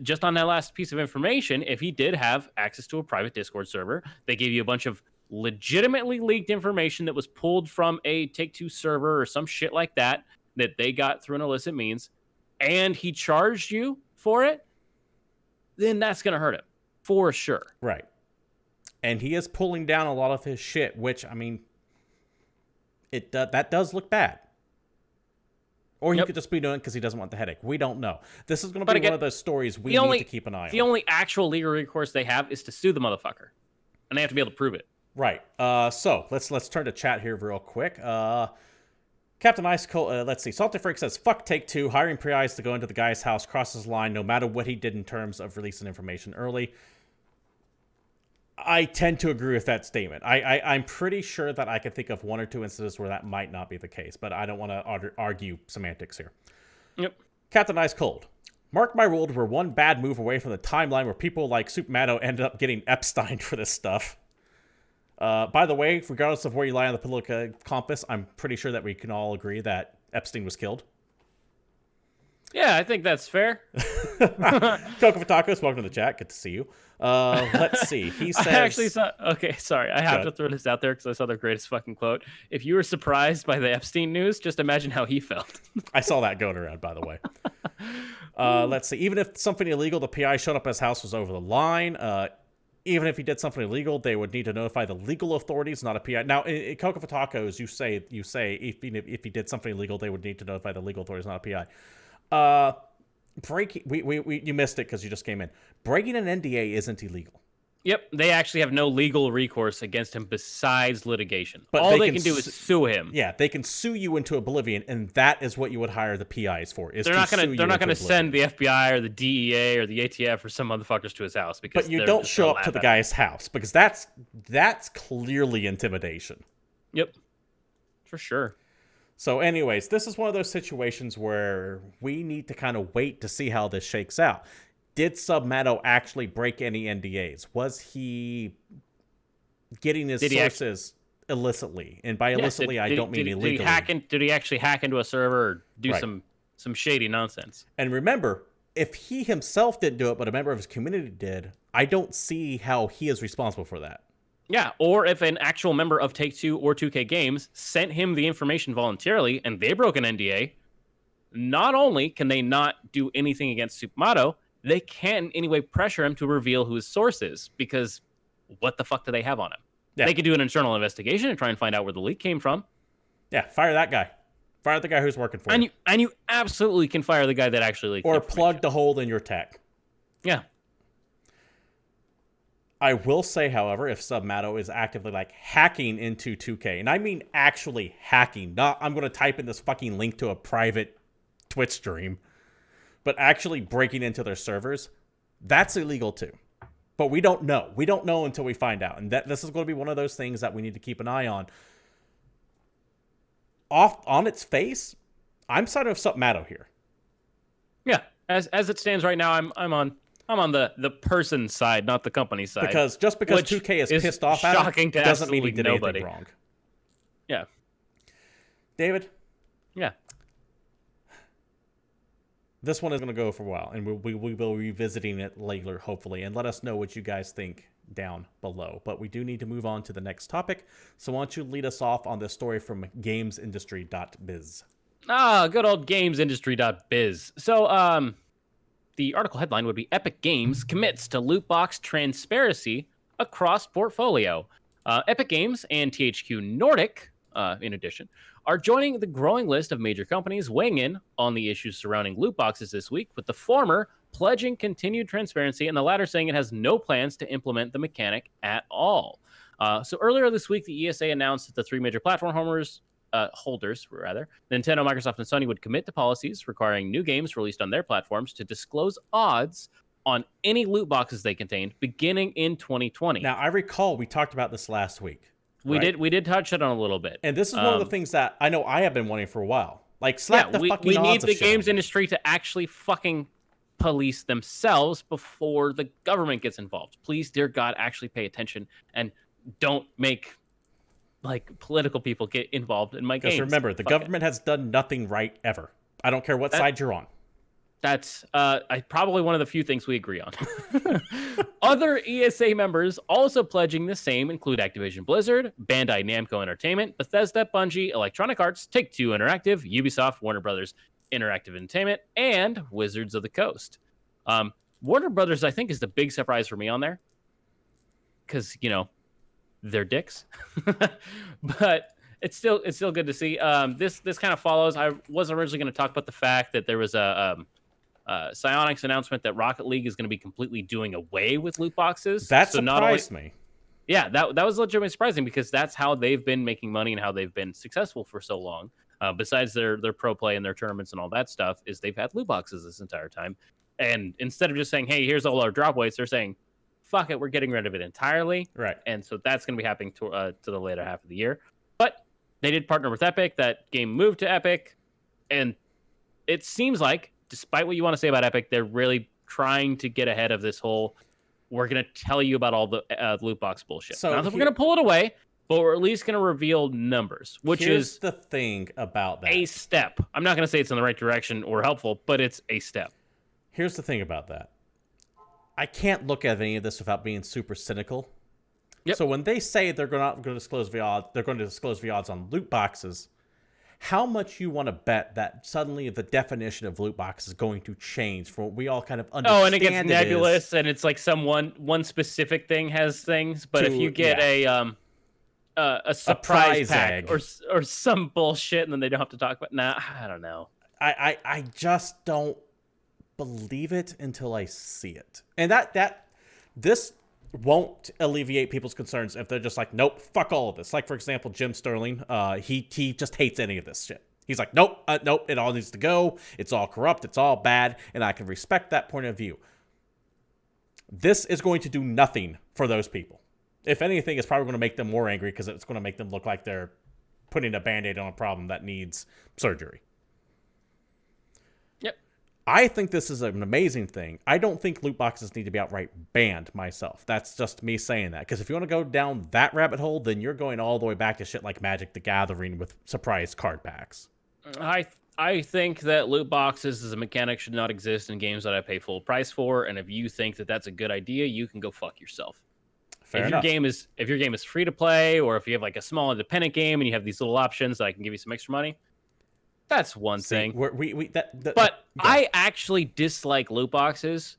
just on that last piece of information, if he did have access to a private Discord server, they gave you a bunch of legitimately leaked information that was pulled from a Take-Two server or some shit like that they got through an illicit means, and he charged you for it, then that's going to hurt him. For sure. Right. And he is pulling down a lot of his shit, which, I mean, that does look bad. Or he could just be doing it because he doesn't want the headache. We don't know. This is going to be one of those stories we need to keep an eye on. The only actual legal recourse they have is to sue the motherfucker. And they have to be able to prove it. Right. So let's turn to chat here real quick. Captain Ice Cold, let's see. Salty Freak says, fuck Take-Two. Hiring PIs to go into the guy's house crosses the line no matter what he did in terms of releasing information early. I tend to agree with that statement. I'm pretty sure that I can think of 1 or 2 instances where that might not be the case, but I don't want to argue semantics here. Yep. Captain Ice Cold. Mark my world, we're one bad move away from the timeline where people like SupMatt ended up getting Epstein for this stuff. By the way, regardless of where you lie on the political compass, I'm pretty sure that we can all agree that Epstein was killed. Yeah, I think that's fair. Coco for Tacos, welcome to the chat. Good to see you. Let's see. He says... I actually saw... Okay, sorry. I have to throw this out there because I saw the greatest fucking quote. If you were surprised by the Epstein news, just imagine how he felt. I saw that going around, by the way. Let's see. Even if something illegal, the PI showed up at his house was over the line. Even if he did something illegal, they would need to notify the legal authorities, not a PI. Now, in Coco for Tacos, you say if he did something illegal, they would need to notify the legal authorities, not a PI. You missed it because you just came in. Breaking an NDA isn't illegal. Yep, they actually have no legal recourse against him besides litigation. But all they can do is sue him. Yeah, they can sue you into oblivion, and that is what you would hire the PIs for. They're not gonna send the FBI or the DEA or the ATF or some motherfuckers to his house because. But you don't show up to the guy's house because that's clearly intimidation. Yep, for sure. So, anyways, this is one of those situations where we need to kind of wait to see how this shakes out. Did SupMatt actually break any NDAs? Was he getting his sources illicitly? And by illicitly, I don't mean illegally. Did he actually hack into a server or do some shady nonsense? And remember, if he himself didn't do it, but a member of his community did, I don't see how he is responsible for that. Yeah, or if an actual member of Take-Two or 2K Games sent him the information voluntarily and they broke an NDA, not only can they not do anything against SupMatt, they can't in any way pressure him to reveal who his source is, because what the fuck do they have on him? Yeah. They could do an internal investigation and try and find out where the leak came from. Yeah, fire that guy. Fire the guy who's working for you. And you absolutely can fire the guy that actually leaked or plug the hole in your tech. Yeah. I will say, however, if SupMatt is actively hacking into 2K, and I mean actually hacking, not I'm going to type in this fucking link to a private Twitch stream, but actually breaking into their servers, that's illegal too. But we don't know. We don't know until we find out. And this is going to be one of those things that we need to keep an eye on. On its face, I'm siding with SupMatt here. Yeah, as it stands right now, I'm on the person's side, not the company's side. Because just because 2K is pissed off at him doesn't mean he did anything wrong. Yeah. David? Yeah. this one is going to go for a while, and we will be revisiting it later, hopefully, and let us know what you guys think down below. But we do need to move on to the next topic. So why don't you lead us off on this story from gamesindustry.biz. Good old gamesindustry.biz. So, the article headline would be Epic Games commits to loot box transparency across portfolio. Epic Games and THQ Nordic, in addition, are joining the growing list of major companies weighing in on the issues surrounding loot boxes this week, with the former pledging continued transparency and the latter saying it has no plans to implement the mechanic at all. So earlier this week, the ESA announced that the three major platform holders, Nintendo, Microsoft, and Sony would commit to policies requiring new games released on their platforms to disclose odds on any loot boxes they contained beginning in 2020. Now, I recall we talked about this last week. We did touch it on a little bit. And this is one of the things that I know I have been wanting for a while. Like, slap the fucking we odds need of the shit games on. industry to actually fucking police themselves before the government gets involved. Please, dear God, actually pay attention and don't make like political people get involved in my games. Because remember, the government has done nothing right ever. I don't care what side you're on. That's probably one of the few things we agree on. Other ESA members also pledging the same include Activision Blizzard, Bandai Namco Entertainment, Bethesda, Bungie, Electronic Arts, Take-Two Interactive, Ubisoft, Warner Brothers Interactive Entertainment, and Wizards of the Coast. Warner Brothers, I think, is the big surprise for me on there. Because, they're dicks. But it's still good to see. This kind of follows. I was originally going to talk about the fact that there was a Psyonix announcement that Rocket League is going to be completely doing away with loot boxes. That surprised me. Yeah, that was legitimately surprising because that's how they've been making money and how they've been successful for so long. Besides their pro play and their tournaments and all that stuff, is they've had loot boxes this entire time. And instead of just saying, hey, here's all our drop weights, they're saying, fuck it, we're getting rid of it entirely. Right. And so that's going to be happening to the later half of the year. But they did partner with Epic. That game moved to Epic. And it seems like, despite what you want to say about Epic, they're really trying to get ahead of this whole, we're going to tell you about all the loot box bullshit. So not that we're going to pull it away, but we're at least going to reveal numbers, which is the thing about that. A step. I'm not going to say it's in the right direction or helpful, but it's a step. Here's the thing about that. I can't look at any of this without being super cynical. Yep. So when they say they're not going to disclose the odds, they're going to disclose the odds on loot boxes. How much you want to bet that suddenly the definition of loot box is going to change from what we all kind of understand? Oh, and it gets nebulous, and it's like one specific thing has things. But if you get a surprise pack or some bullshit, and then they don't have to talk about. Nah, I don't know. I just don't believe it until I see it, and this won't alleviate people's concerns if they're just like, nope, fuck all of this. Like, for example, Jim Sterling, he just hates any of this shit. He's like, nope, it all needs to go. It's all corrupt. It's all bad, and I can respect that point of view. This is going to do nothing for those people. If anything, it's probably going to make them more angry because it's going to make them look like they're putting a Band-Aid on a problem that needs surgery. I think this is an amazing thing. I don't think loot boxes need to be outright banned myself. That's just me saying that. Because if you want to go down that rabbit hole, then you're going all the way back to shit like Magic the Gathering with surprise card packs. I think that loot boxes as a mechanic should not exist in games that I pay full price for. And if you think that that's a good idea, you can go fuck yourself. If your game is free to play, or if you have like a small independent game and you have these little options that I can give you some extra money, that's one thing. I actually dislike loot boxes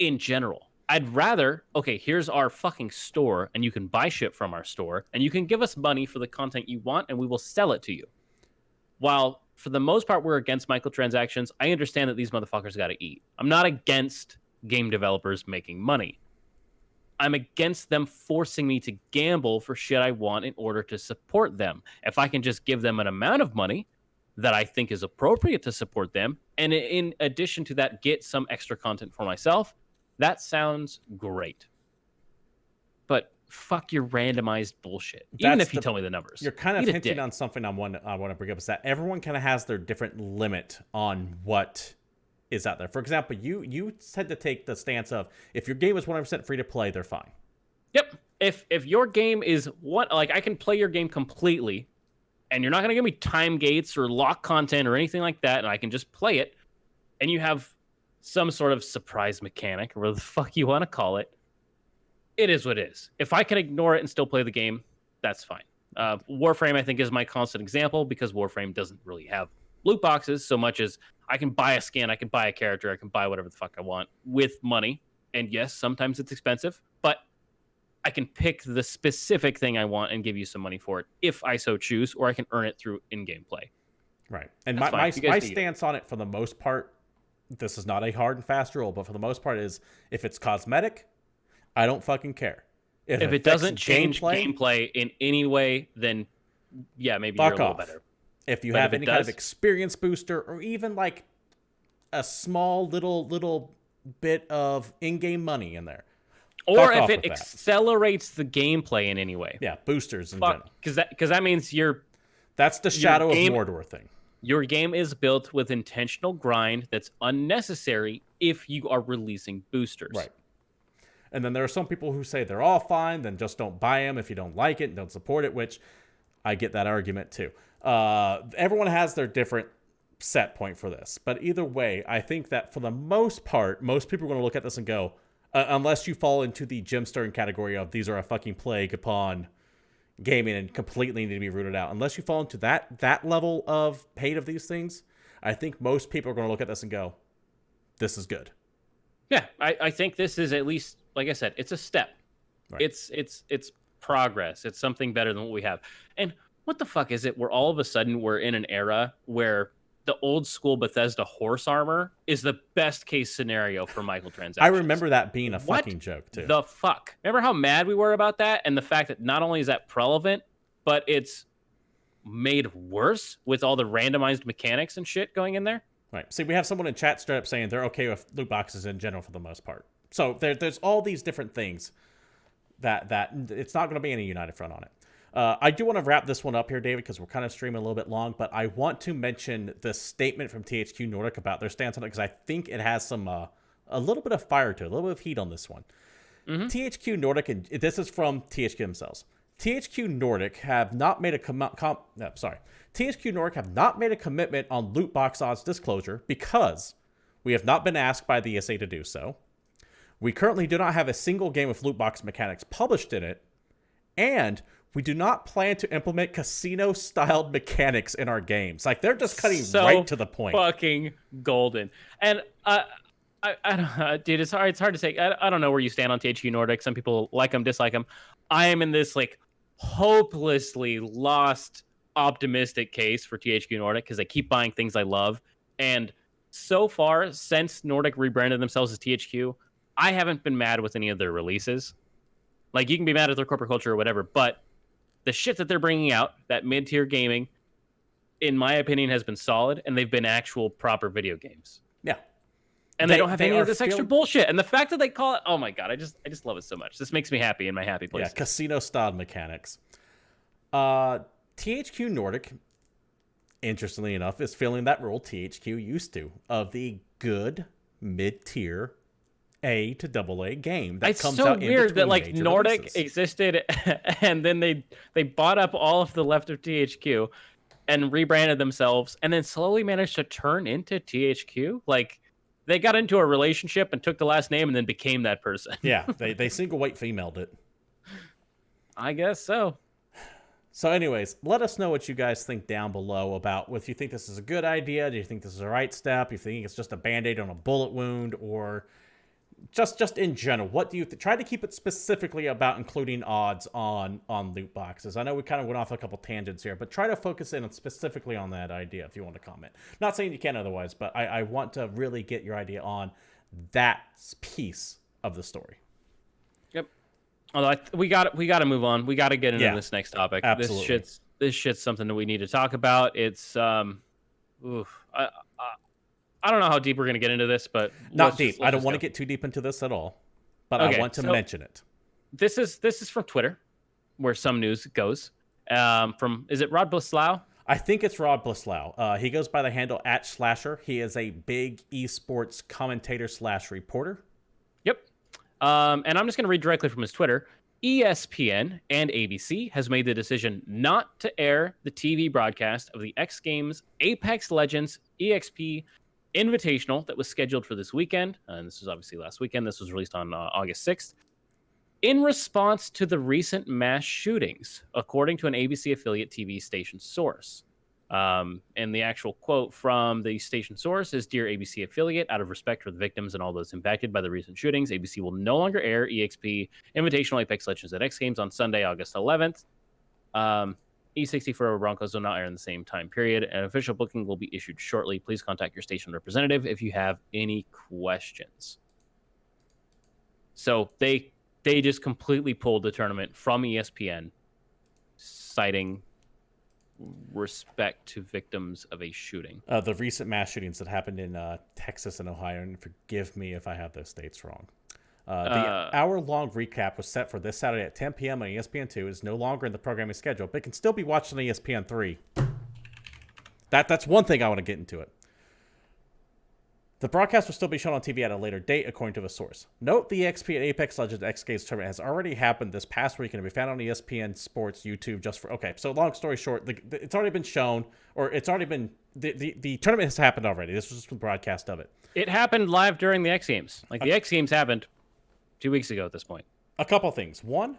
in general. I'd rather, okay, here's our fucking store, and you can buy shit from our store, and you can give us money for the content you want, and we will sell it to you. While, for the most part, we're against microtransactions, I understand that these motherfuckers got to eat. I'm not against game developers making money. I'm against them forcing me to gamble for shit I want in order to support them. If I can just give them an amount of money that I think is appropriate to support them, and in addition to that, get some extra content for myself, that sounds great. But fuck your randomized bullshit. Even if you tell me the numbers. You're kind of hinting on something I want to bring up, is that everyone kind of has their different limit on what is out there. For example, you tend to take the stance of, if your game is 100% free to play, they're fine. Yep. If your game is I can play your game completely, and you're not going to give me time gates or lock content or anything like that, and I can just play it, and you have some sort of surprise mechanic, or whatever the fuck you want to call it, it is what it is. If I can ignore it and still play the game, that's fine. Warframe, I think, is my constant example because Warframe doesn't really have loot boxes so much as I can buy a skin, I can buy a character, I can buy whatever the fuck I want with money. And yes, sometimes it's expensive, but I can pick the specific thing I want and give you some money for it if I so choose, or I can earn it through in-game play. Right. And my stance on it, for the most part, this is not a hard and fast rule, but for the most part is, if it's cosmetic, I don't fucking care. If it doesn't change gameplay in any way, then yeah, maybe you're a little better. If you have any kind of experience booster, or even like a small little bit of in-game money in there, or if it accelerates the gameplay in any way, boosters in general, because that means that's the Shadow of Mordor thing. Your game is built with intentional grind that's unnecessary if you are releasing boosters. Right. And then there are some people who say they're all fine, then just don't buy them if you don't like it and don't support it, which I get that argument too. Everyone has their different set point for this. But either way, I think that for the most part, most people are going to look at this and go, unless you fall into the Jim Stern category of these are a fucking plague upon gaming and completely need to be rooted out. Unless you fall into that level of hate of these things, I think most people are going to look at this and go, this is good. Yeah, I think this is, at least, like I said, it's a step. Right. It's progress. It's something better than what we have. And what the fuck is it where all of a sudden we're in an era where the old school Bethesda horse armor is the best case scenario for microtransactions? I remember that being a fucking joke too. The fuck? Remember how mad we were about that? And the fact that not only is that prevalent, but it's made worse with all the randomized mechanics and shit going in there. Right. See, we have someone in chat straight up saying they're okay with loot boxes in general for the most part. So there's all these different things that it's not going to be any united front on it. I do want to wrap this one up here, David, because we're kind of streaming a little bit long, but I want to mention the statement from THQ Nordic about their stance on it, because I think it has some a little bit of fire to it, a little bit of heat on this one. Mm-hmm. THQ Nordic, and this is from THQ themselves. THQ Nordic have not made a THQ Nordic have not made a commitment on loot box odds disclosure because we have not been asked by the ESA to do so. We currently do not have a single game with loot box mechanics published in it, and we do not plan to implement casino-styled mechanics in our games. Like, they're just cutting right to the point. Fucking golden. And I don't, dude, it's hard to say. I don't know where you stand on THQ Nordic. Some people like them, dislike them. I am in this like hopelessly lost, optimistic case for THQ Nordic because they keep buying things I love. And so far, since Nordic rebranded themselves as THQ, I haven't been mad with any of their releases. Like, you can be mad at their corporate culture or whatever, but the shit that they're bringing out, that mid-tier gaming, in my opinion, has been solid, and they've been actual proper video games. Yeah. And they don't have any of this extra bullshit. And the fact that they call it, oh my God, I just love it so much. This makes me happy in my happy place. Yeah, casino-style mechanics. THQ Nordic, interestingly enough, is filling that role THQ used to, of the good mid-tier A to AA game that comes out in between. It's so weird that like Nordic releases existed and then they bought up all of the left of THQ and rebranded themselves and then slowly managed to turn into THQ. Like, they got into a relationship and took the last name and then became that person. Yeah, they single white femaled it. I guess so. So anyways, let us know what you guys think down below about if you think this is a good idea. Do you think this is the right step? You think it's just a Band-Aid on a bullet wound, or just in general? What do you try to keep it specifically about including odds on loot boxes? I know we kind of went off a couple tangents here, but try to focus in specifically on that idea if you want to comment. Not saying you can otherwise, but I want to really get your idea on that piece of the story. Yep. Although we got to move on. We got to get into this next topic. Absolutely. This shit's something that we need to talk about. It's I don't know how deep we're going to get into this, but not deep. I don't want to get too deep into this at all, but I want to mention it. This is from Twitter, where some news goes. Is it Rod Blislau? I think it's Rod Blislau. He goes by the handle @Slasher. He is a big esports commentator / reporter. Yep. And I'm just going to read directly from his Twitter. ESPN and ABC has made the decision not to air the TV broadcast of the X Games Apex Legends EXP Invitational that was scheduled for this weekend, and this was obviously last weekend. This was released on August 6th. In response to the recent mass shootings, according to an ABC affiliate TV station source. And the actual quote from the station source is, "Dear ABC affiliate, out of respect for the victims and all those impacted by the recent shootings, ABC will no longer air EXP Invitational Apex Legends at X Games on Sunday, August 11th. E64 Broncos will not air in the same time period. An official booking will be issued shortly. Please contact your station representative if you have any questions." So they just completely pulled the tournament from ESPN, citing respect to victims of a shooting. The recent mass shootings that happened in Texas and Ohio, and forgive me if I have those states wrong. The hour-long recap was set for this Saturday at 10 p.m. on ESPN2. It is no longer in the programming schedule, but it can still be watched on ESPN3. That's one thing I want to get into it. The broadcast will still be shown on TV at a later date, according to a source. Note the EXP and Apex Legends X Games tournament has already happened this past week and can be found on ESPN Sports YouTube just for... Okay, so long story short, it's already been shown, or it's already been... The tournament has happened already. This was just the broadcast of it. It happened live during the X Games. The X Games happened 2 weeks ago at this point. A couple things. One,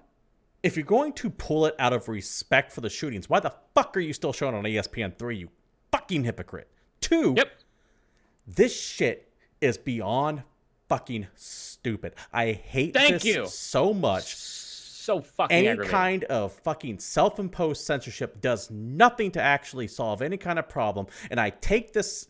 if you're going to pull it out of respect for the shootings, why the fuck are you still showing on ESPN3, you fucking hypocrite? Two... Yep. This shit is beyond fucking stupid. I hate this so much. So fucking aggravating. Any kind of fucking self-imposed censorship does nothing to actually solve any kind of problem. And I take this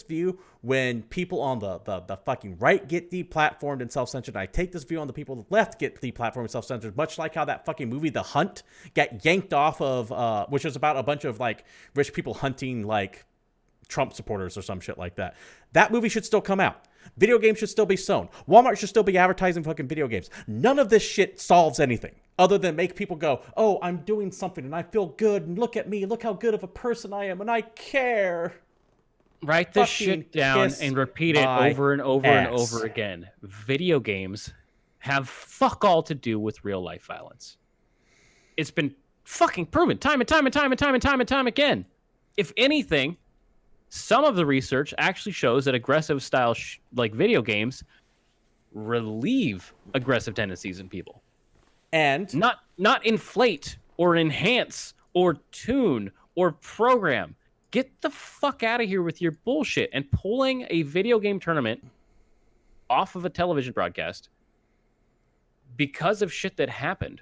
view when people on the fucking right get deplatformed and self-censored. And I take this view on the people on the left get deplatformed and self-censored, much like how that fucking movie The Hunt got yanked off of, which was about a bunch of like rich people hunting like Trump supporters or some shit like that. That movie should still come out. Video games should still be sown. Walmart should still be advertising fucking video games. None of this shit solves anything other than make people go, oh, I'm doing something and I feel good and look at me, look how good of a person I am and I care. Write this shit down and repeat it over and over and over again. Video games have fuck all to do with real life violence. It's been fucking proven time and time again. If anything, some of the research actually shows that aggressive style like video games relieve aggressive tendencies in people, and not inflate or enhance or tune or program. Get the fuck out of here with your bullshit and pulling a video game tournament off of a television broadcast because of shit that happened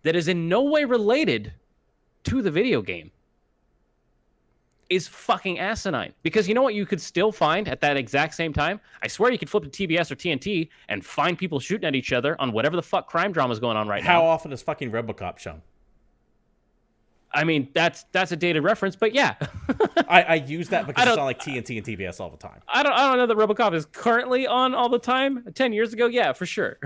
that is in no way related to the video game is fucking asinine. Because you know what you could still find at that exact same time? I swear you could flip to TBS or TNT and find people shooting at each other on whatever the fuck crime drama is going on right now. How often is fucking RoboCop shown? I mean, that's a dated reference, but yeah. I use that because it's on like TNT and TBS all the time. I don't know that RoboCop is currently on all the time. 10 years ago, yeah, for sure.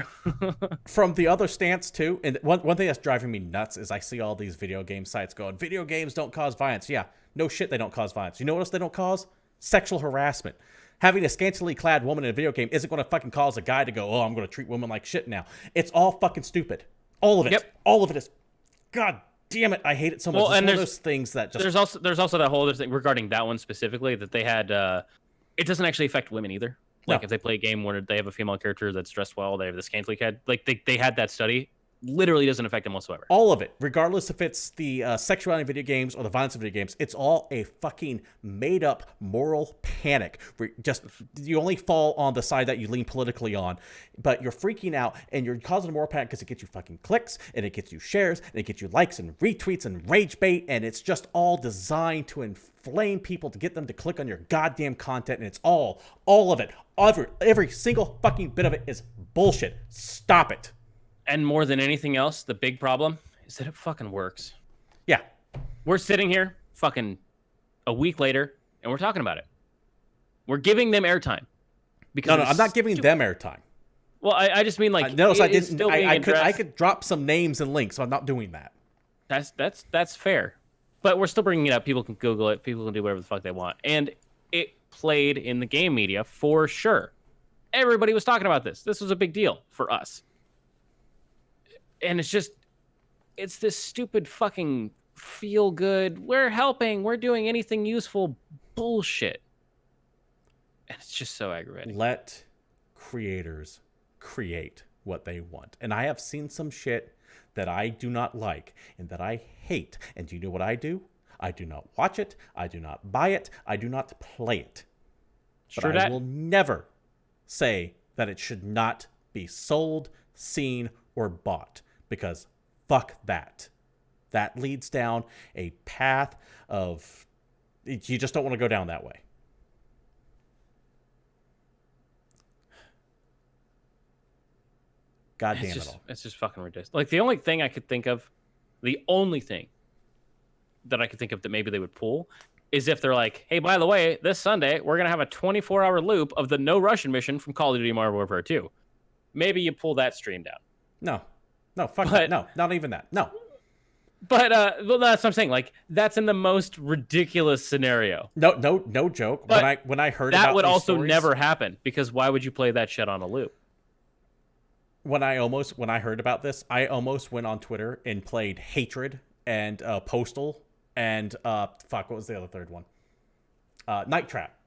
From the other stance too, and one thing that's driving me nuts is I see all these video game sites going, video games don't cause violence. Yeah, no shit, they don't cause violence. You know what else they don't cause? Sexual harassment. Having a scantily clad woman in a video game isn't going to fucking cause a guy to go, oh, I'm going to treat women like shit now. It's all fucking stupid. All of it. Yep. All of it is. God damn it, I hate it so much. Well, it's one of those things that just... There's also that whole other thing regarding that one specifically that they had. It doesn't actually affect women either. Like if they play a game where they have a female character that's dressed well, they have the scantily clad. Like they had that study. Literally doesn't affect them whatsoever. All of it, regardless if it's the sexuality in video games or the violence in video games, it's all a fucking made-up moral panic. You only fall on the side that you lean politically on, but you're freaking out and you're causing a moral panic because it gets you fucking clicks and it gets you shares and it gets you likes and retweets and rage bait, and it's just all designed to inflame people to get them to click on your goddamn content, and it's all of it, every single fucking bit of it is bullshit. Stop it. And more than anything else, the big problem is that it fucking works. Yeah. We're sitting here fucking a week later, and we're talking about it. We're giving them airtime. No, I'm not giving them airtime. Well, I just mean like... no, so I didn't. I could drop some names and links, so I'm not doing that. That's fair. But we're still bringing it up. People can Google it. People can do whatever the fuck they want. And it played in the game media for sure. Everybody was talking about this. This was a big deal for us. And it's this stupid fucking feel good, we're helping, we're doing anything useful bullshit. And it's just so aggravating. Let creators create what they want. And I have seen some shit that I do not like and that I hate. And do you know what I do? I do not watch it. I do not buy it. I do not play it. But I will never say that it should not be sold, seen, or bought. Because fuck that. That leads down a path of... You just don't want to go down that way. God damn it all. It's just fucking ridiculous. Like, the only thing I could think of, that maybe they would pull is if they're like, hey, by the way, this Sunday, we're going to have a 24-hour loop of the No Russian mission from Call of Duty Modern Warfare 2. Maybe you pull that stream down. No, fuck that. No, not even that. No. But well, that's what I'm saying. Like, that's in the most ridiculous scenario. No joke. But when I heard that about would these also stories, never happen, because why would you play that shit on a loop? When I heard about this, I almost went on Twitter and played Hatred and Postal and what was the other third one? Night Trap.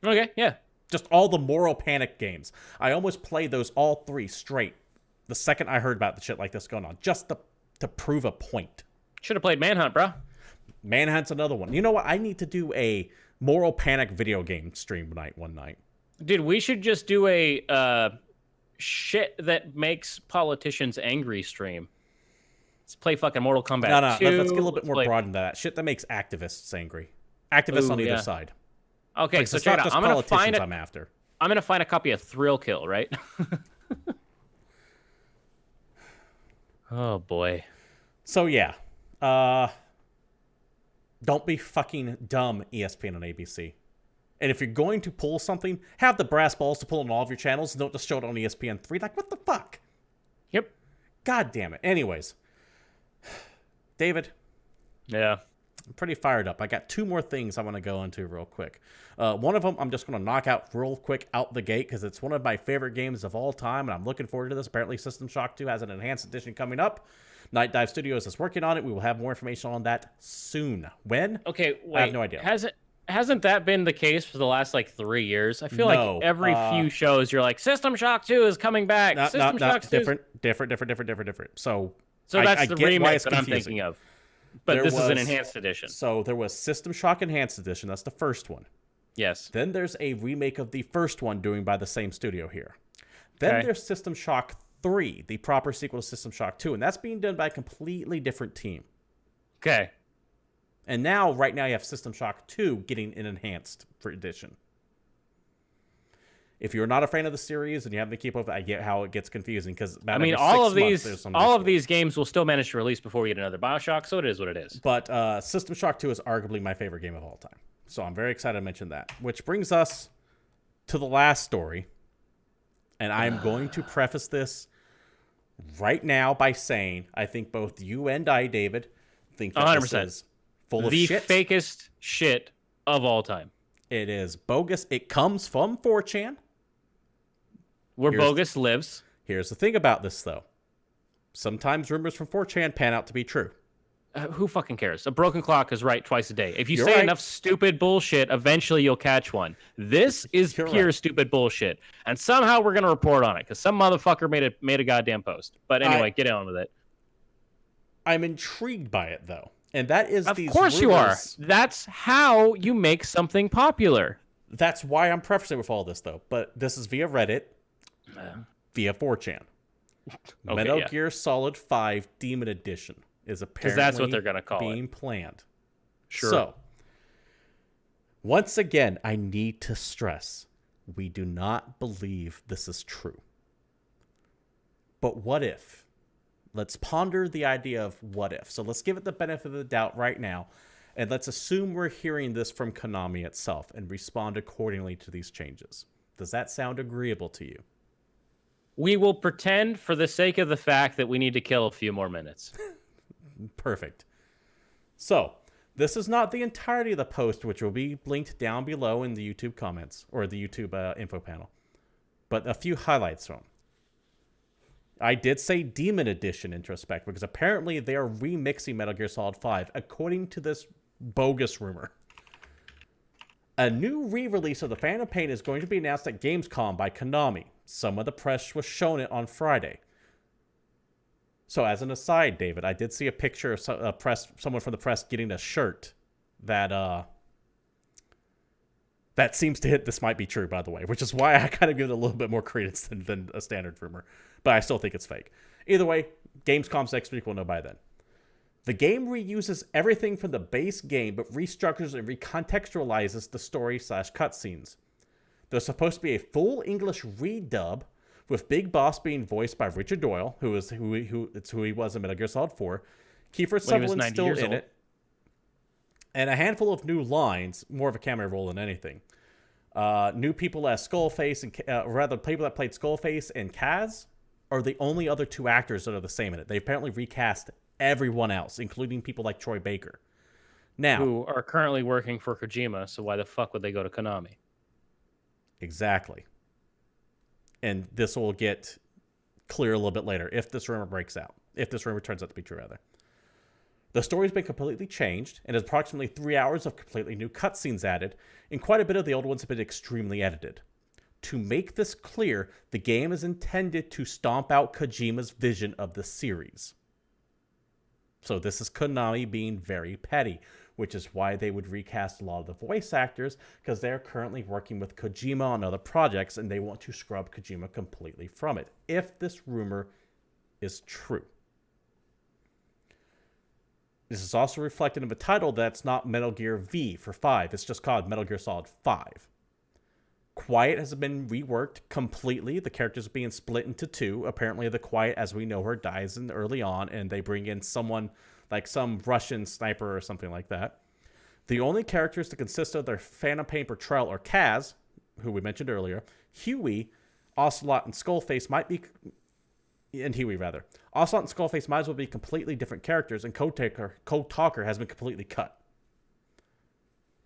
Okay, yeah. Just all the moral panic games. I almost played those all three straight the second I heard about the shit like this going on, just to prove a point. Should have played Manhunt, bro. Manhunt's another one. You know what? I need to do a moral panic video game stream one night. Dude, we should just do a shit that makes politicians angry stream. Let's play fucking Mortal Kombat 2. No, let's get a little bit more broad than that. Shit that makes activists angry. Activists on either side. Okay, like, so it's check not it out. just politicians I'm after. I'm gonna find a copy of Thrill Kill, right? Oh boy. So yeah, don't be fucking dumb, ESPN and ABC. And if you're going to pull something, have the brass balls to pull on all of your channels. Don't just show it on ESPN3. Like, what the fuck? Yep. God damn it. Anyways, David. Yeah. I'm pretty fired up. I got two more things I want to go into real quick. One of them I'm just going to knock out real quick out the gate because it's one of my favorite games of all time, and I'm looking forward to this. Apparently, System Shock 2 has an enhanced edition coming up. Night Dive Studios is working on it. We will have more information on that soon. When? Okay, wait. I have no idea. Hasn't that been the case for the last, 3 years? I feel like every few shows you're like, System Shock 2 is coming back. System Shock 2 different. So that's I the get why remake it's that I'm confusing. thinking of. But this is an enhanced edition. So there was System Shock Enhanced Edition. That's the first one. Yes. Then there's a remake of the first one doing by the same studio here. Then there's System Shock 3, the proper sequel to System Shock 2. And that's being done by a completely different team. Okay. And right now you have System Shock 2 getting an enhanced edition. If you're not a fan of the series and you have to keep up, I get how it gets confusing because all of these games will still manage to release before we get another BioShock, so it is what it is. But System Shock 2 is arguably my favorite game of all time. So I'm very excited to mention that. Which brings us to the last story. And I'm going to preface this right now by saying I think both you and I, David, think that 100%. This is full of shit. The fakest shit of all time. It is bogus. It comes from 4chan. Where bogus lives. Here's the thing about this, though. Sometimes rumors from 4chan pan out to be true. Who fucking cares? A broken clock is right twice a day. If you say enough stupid bullshit, eventually you'll catch one. This is pure stupid bullshit. And somehow we're going to report on it because some motherfucker made a goddamn post. But anyway, get on with it. I'm intrigued by it, though. And that is Of course you are. That's how you make something popular. That's why I'm prefacing with all this, though. But this is via Reddit, via 4chan. Metal Gear Solid 5 Demon Edition is apparently that's what they're gonna call being planned. Sure. So, once again, I need to stress, we do not believe this is true. But what if? Let's ponder the idea of what if. So let's give it the benefit of the doubt right now, and let's assume we're hearing this from Konami itself and respond accordingly to these changes. Does that sound agreeable to you? We will pretend for the sake of the fact that we need to kill a few more minutes. Perfect. So, this is not the entirety of the post, which will be linked down below in the YouTube comments, or the YouTube info panel, but a few highlights from. I did say Demon Edition introspect, because apparently they are remixing Metal Gear Solid 5, according to this bogus rumor. A new re-release of the Phantom Pain is going to be announced at Gamescom by Konami. Some of the press was shown it on Friday. So as an aside, David, I did see a picture of someone from the press getting a shirt that seems to hit this might be true, by the way, which is why I kind of give it a little bit more credence than a standard rumor. But I still think it's fake. Either way, Gamescom's next week, we'll know by then. The game reuses everything from the base game, but restructures and recontextualizes the story/cutscenes. There's supposed to be a full English redub, with Big Boss being voiced by Richard Doyle, who he was in Metal Gear Solid 4. Kiefer Sutherland still in it. And a handful of new lines, more of a cameo role than anything. New people as Skullface, and people that played Skullface and Kaz are the only other two actors that are the same in it. They apparently recast everyone else, including people like Troy Baker. Now, who are currently working for Kojima, so why the fuck would they go to Konami? Exactly. And this will get clear a little bit later if this rumor breaks out. If this rumor turns out to be true, rather. The story's been completely changed, and there's approximately 3 hours of completely new cutscenes added, and quite a bit of the old ones have been extremely edited. To make this clear, the game is intended to stomp out Kojima's vision of the series. So this is Konami being very petty, which is why they would recast a lot of the voice actors, because they're currently working with Kojima on other projects, and they want to scrub Kojima completely from it, if this rumor is true. This is also reflected in the title that's not Metal Gear V for 5. It's just called Metal Gear Solid 5. Quiet has been reworked completely. The characters are being split into two. Apparently, the Quiet, as we know her, dies in early on, and they bring in someone like some Russian sniper or something like that. The only characters that consist of their Phantom Pain portrayal are Kaz, who we mentioned earlier, Huey, Ocelot, and Skullface might be... And Huey, rather. Ocelot and Skullface might as well be completely different characters, and Code Talker has been completely cut.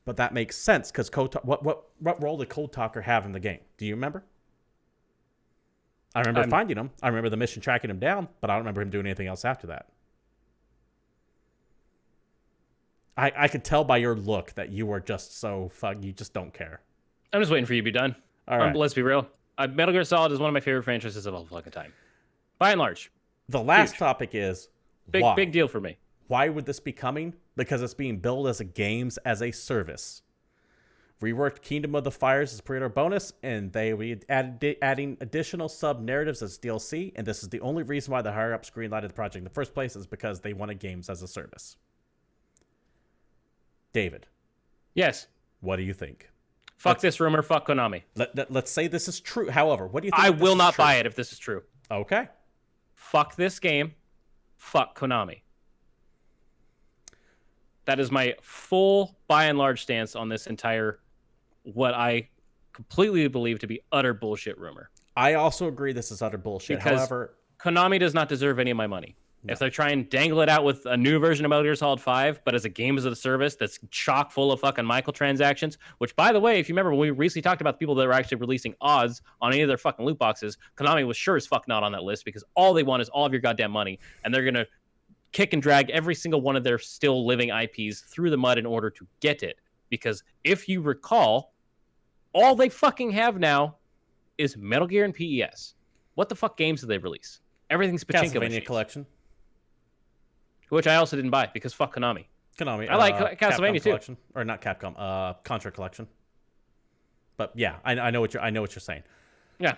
But that makes sense, because what role did Code Talker have in the game? Do you remember? I remember finding him. I remember the mission tracking him down, but I don't remember him doing anything else after that. I could tell by your look that you were just so you just don't care. I'm just waiting for you to be done. All right. Let's be real. Metal Gear Solid is one of my favorite franchises of all fucking time. By and large. The last topic is why? Big deal for me. Why would this be coming? Because it's being billed as a games as a service. Reworked Kingdom of the Fires as pre-order bonus, and we adding additional sub-narratives as DLC, and this is the only reason why the higher-ups greenlighted the project in the first place is because they wanted games as a service. David. Yes. What do you think? Fuck this rumor, fuck Konami. Let's say this is true. However, what do you think? I will not buy it if this is true. Okay. Fuck this game. Fuck Konami. That is my full, by and large, stance on this entire, what I completely believe to be utter bullshit rumor. I also agree this is utter bullshit. Because however, Konami does not deserve any of my money. No. If they try and dangle it out with a new version of Metal Gear Solid 5, but as a game as a service that's chock full of fucking microtransactions, which, by the way, if you remember when we recently talked about the people that were actually releasing odds on any of their fucking loot boxes, Konami was sure as fuck not on that list because all they want is all of your goddamn money, and they're going to kick and drag every single one of their still living IPs through the mud in order to get it. Because if you recall, all they fucking have now is Metal Gear and PES. What the fuck games do they release? Everything's pachinko Castlevania machines. Collection. Which I also didn't buy because fuck Konami. Konami. I like Capcom Castlevania too. Collection. Or not Capcom. Contra Collection. But yeah, I know what you're saying. Yeah.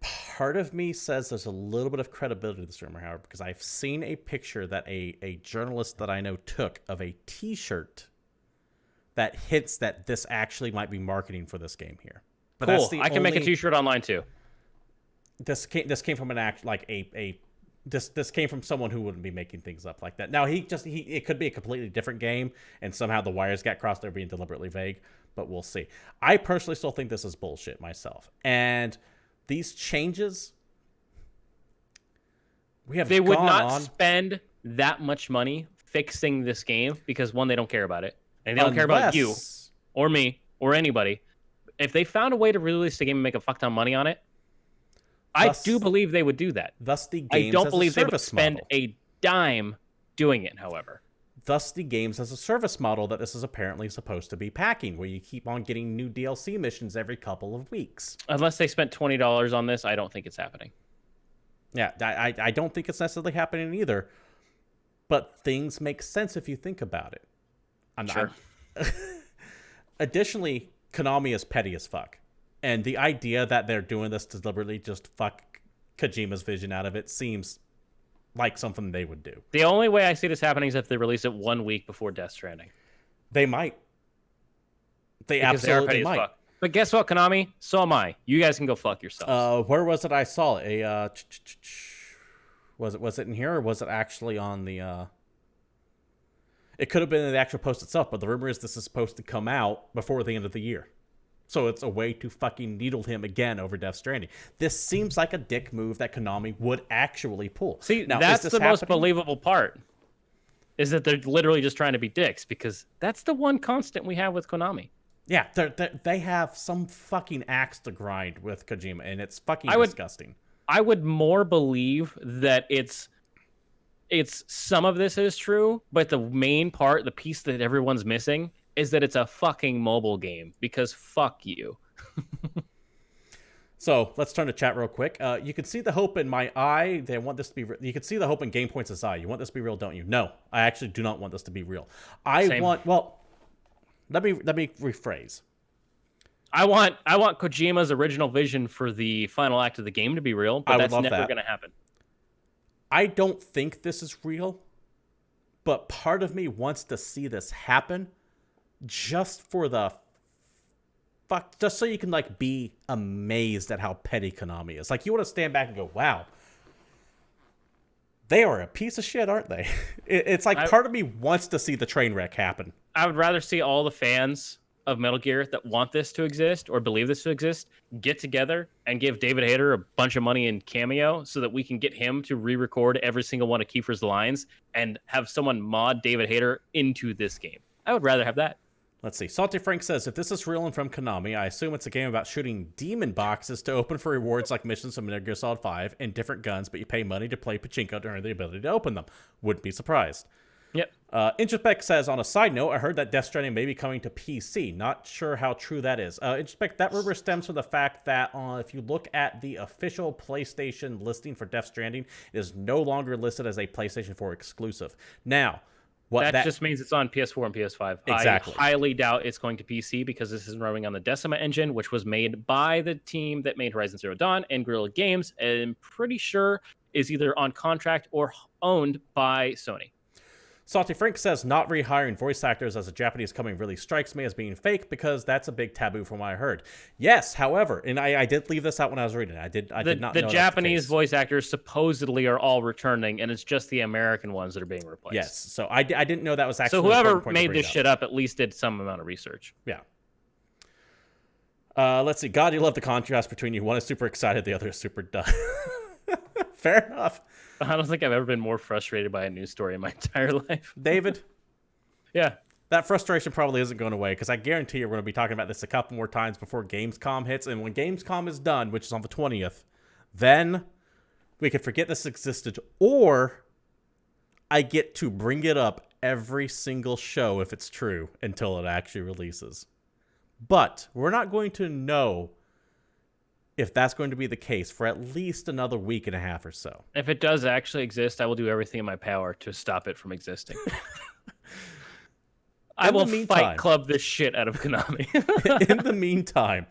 Part of me says there's a little bit of credibility to this rumor, however, because I've seen a picture that a journalist that I know took of a T-shirt that hints that this actually might be marketing for this game here. But cool. That's the I can make a T-shirt online too. This came from an act like this came from someone who wouldn't be making things up like that. Now it could be a completely different game, and somehow the wires got crossed. They're being deliberately vague, but we'll see. I personally still think this is bullshit myself, and these changes they would not spend that much money fixing this game because one, they don't care about it, and they don't care about you or me or anybody. If they found a way to release the game and make a fuck ton of money on it, I do believe they would do that. Thus, the games I don't believe they would spend a dime doing it, however. thus the games as a service model that this is apparently supposed to be packing, where you keep on getting new DLC missions every couple of weeks. Unless they spent $20 on this, I don't think it's happening. Yeah, I don't think it's necessarily happening either, but things make sense if you think about it. Sure. Additionally, Konami is petty as fuck. And the idea that they're doing this to deliberately just fuck Kojima's vision out of it seems like something they would do. The only way I see this happening is if they release it 1 week before Death Stranding. They might. They Because absolutely might. Fuck. But guess what, Konami? So am I. You guys can go fuck yourselves. Where was it I saw it? Was it in here, or was it actually on the... It could have been in the actual post itself, but the rumor is this is supposed to come out before the end of the year. So it's a way to fucking needle him again over Death Stranding. This seems like a dick move that Konami would actually pull. See, now, that's the most believable part, is that they're literally just trying to be dicks, because that's the one constant we have with Konami. Yeah, they have some fucking axe to grind with Kojima, and it's fucking disgusting. I would more believe that it's some of this is true, but the main part, the piece that everyone's missing, is that it's a fucking mobile game, because fuck you. So let's turn to chat real quick. You can see the hope in my eye. They want this to be. You can see the hope in GamePoints' eye. You want this to be real, don't you? No, I actually do not want this to be real. Same. Well, let me rephrase. I want Kojima's original vision for the final act of the game to be real, but that's never going to happen. I don't think this is real, but part of me wants to see this happen just for the fuck, just so you can like be amazed at how petty Konami is. Like, you want to stand back and go, wow, they are a piece of shit, aren't they? It's like part of me wants to see the train wreck happen. I would rather see all the fans of Metal Gear that want this to exist or believe this to exist get together and give David Hayter a bunch of money in Cameo so that we can get him to re-record every single one of Kiefer's lines and have someone mod David Hayter into this game. I would rather have that. Let's see. Salty Frank says, if this is real and from Konami, I assume it's a game about shooting demon boxes to open for rewards like missions from Metal Gear Solid 5 and different guns, but you pay money to play pachinko to earn the ability to open them. Wouldn't be surprised. Yep. Introspect says, on a side note, I heard that Death Stranding may be coming to PC. Not sure how true that is. Introspect, that rumor stems from the fact that if you look at the official PlayStation listing for Death Stranding, it is no longer listed as a PlayStation 4 exclusive. Now, that just means it's on PS4 and PS5. Exactly. I highly doubt it's going to PC because this is running on the Decima engine, which was made by the team that made Horizon Zero Dawn and Guerrilla Games, and I'm pretty sure is either on contract or owned by Sony. Salty Frank says, not rehiring voice actors as a Japanese coming really strikes me as being fake because that's a big taboo from what I heard. Yes, however, and I did leave this out when I was reading it. I did not know the Japanese voice actors supposedly are all returning, and it's just the American ones that are being replaced. Yes, so I didn't know that was actually... So whoever made this shit up at least did some amount of research. Yeah. Let's see. God, you love the contrast between you. One is super excited, the other is super done. Fair enough. I don't think I've ever been more frustrated by a news story in my entire life. David? Yeah. That frustration probably isn't going away, because I guarantee you we're going to be talking about this a couple more times before Gamescom hits, and when Gamescom is done, which is on the 20th, then we can forget this existed, or I get to bring it up every single show if it's true until it actually releases. But we're not going to know if that's going to be the case for at least another week and a half or so. If it does actually exist, I will do everything in my power to stop it from existing. I will Fight Club this shit out of Konami. In the meantime,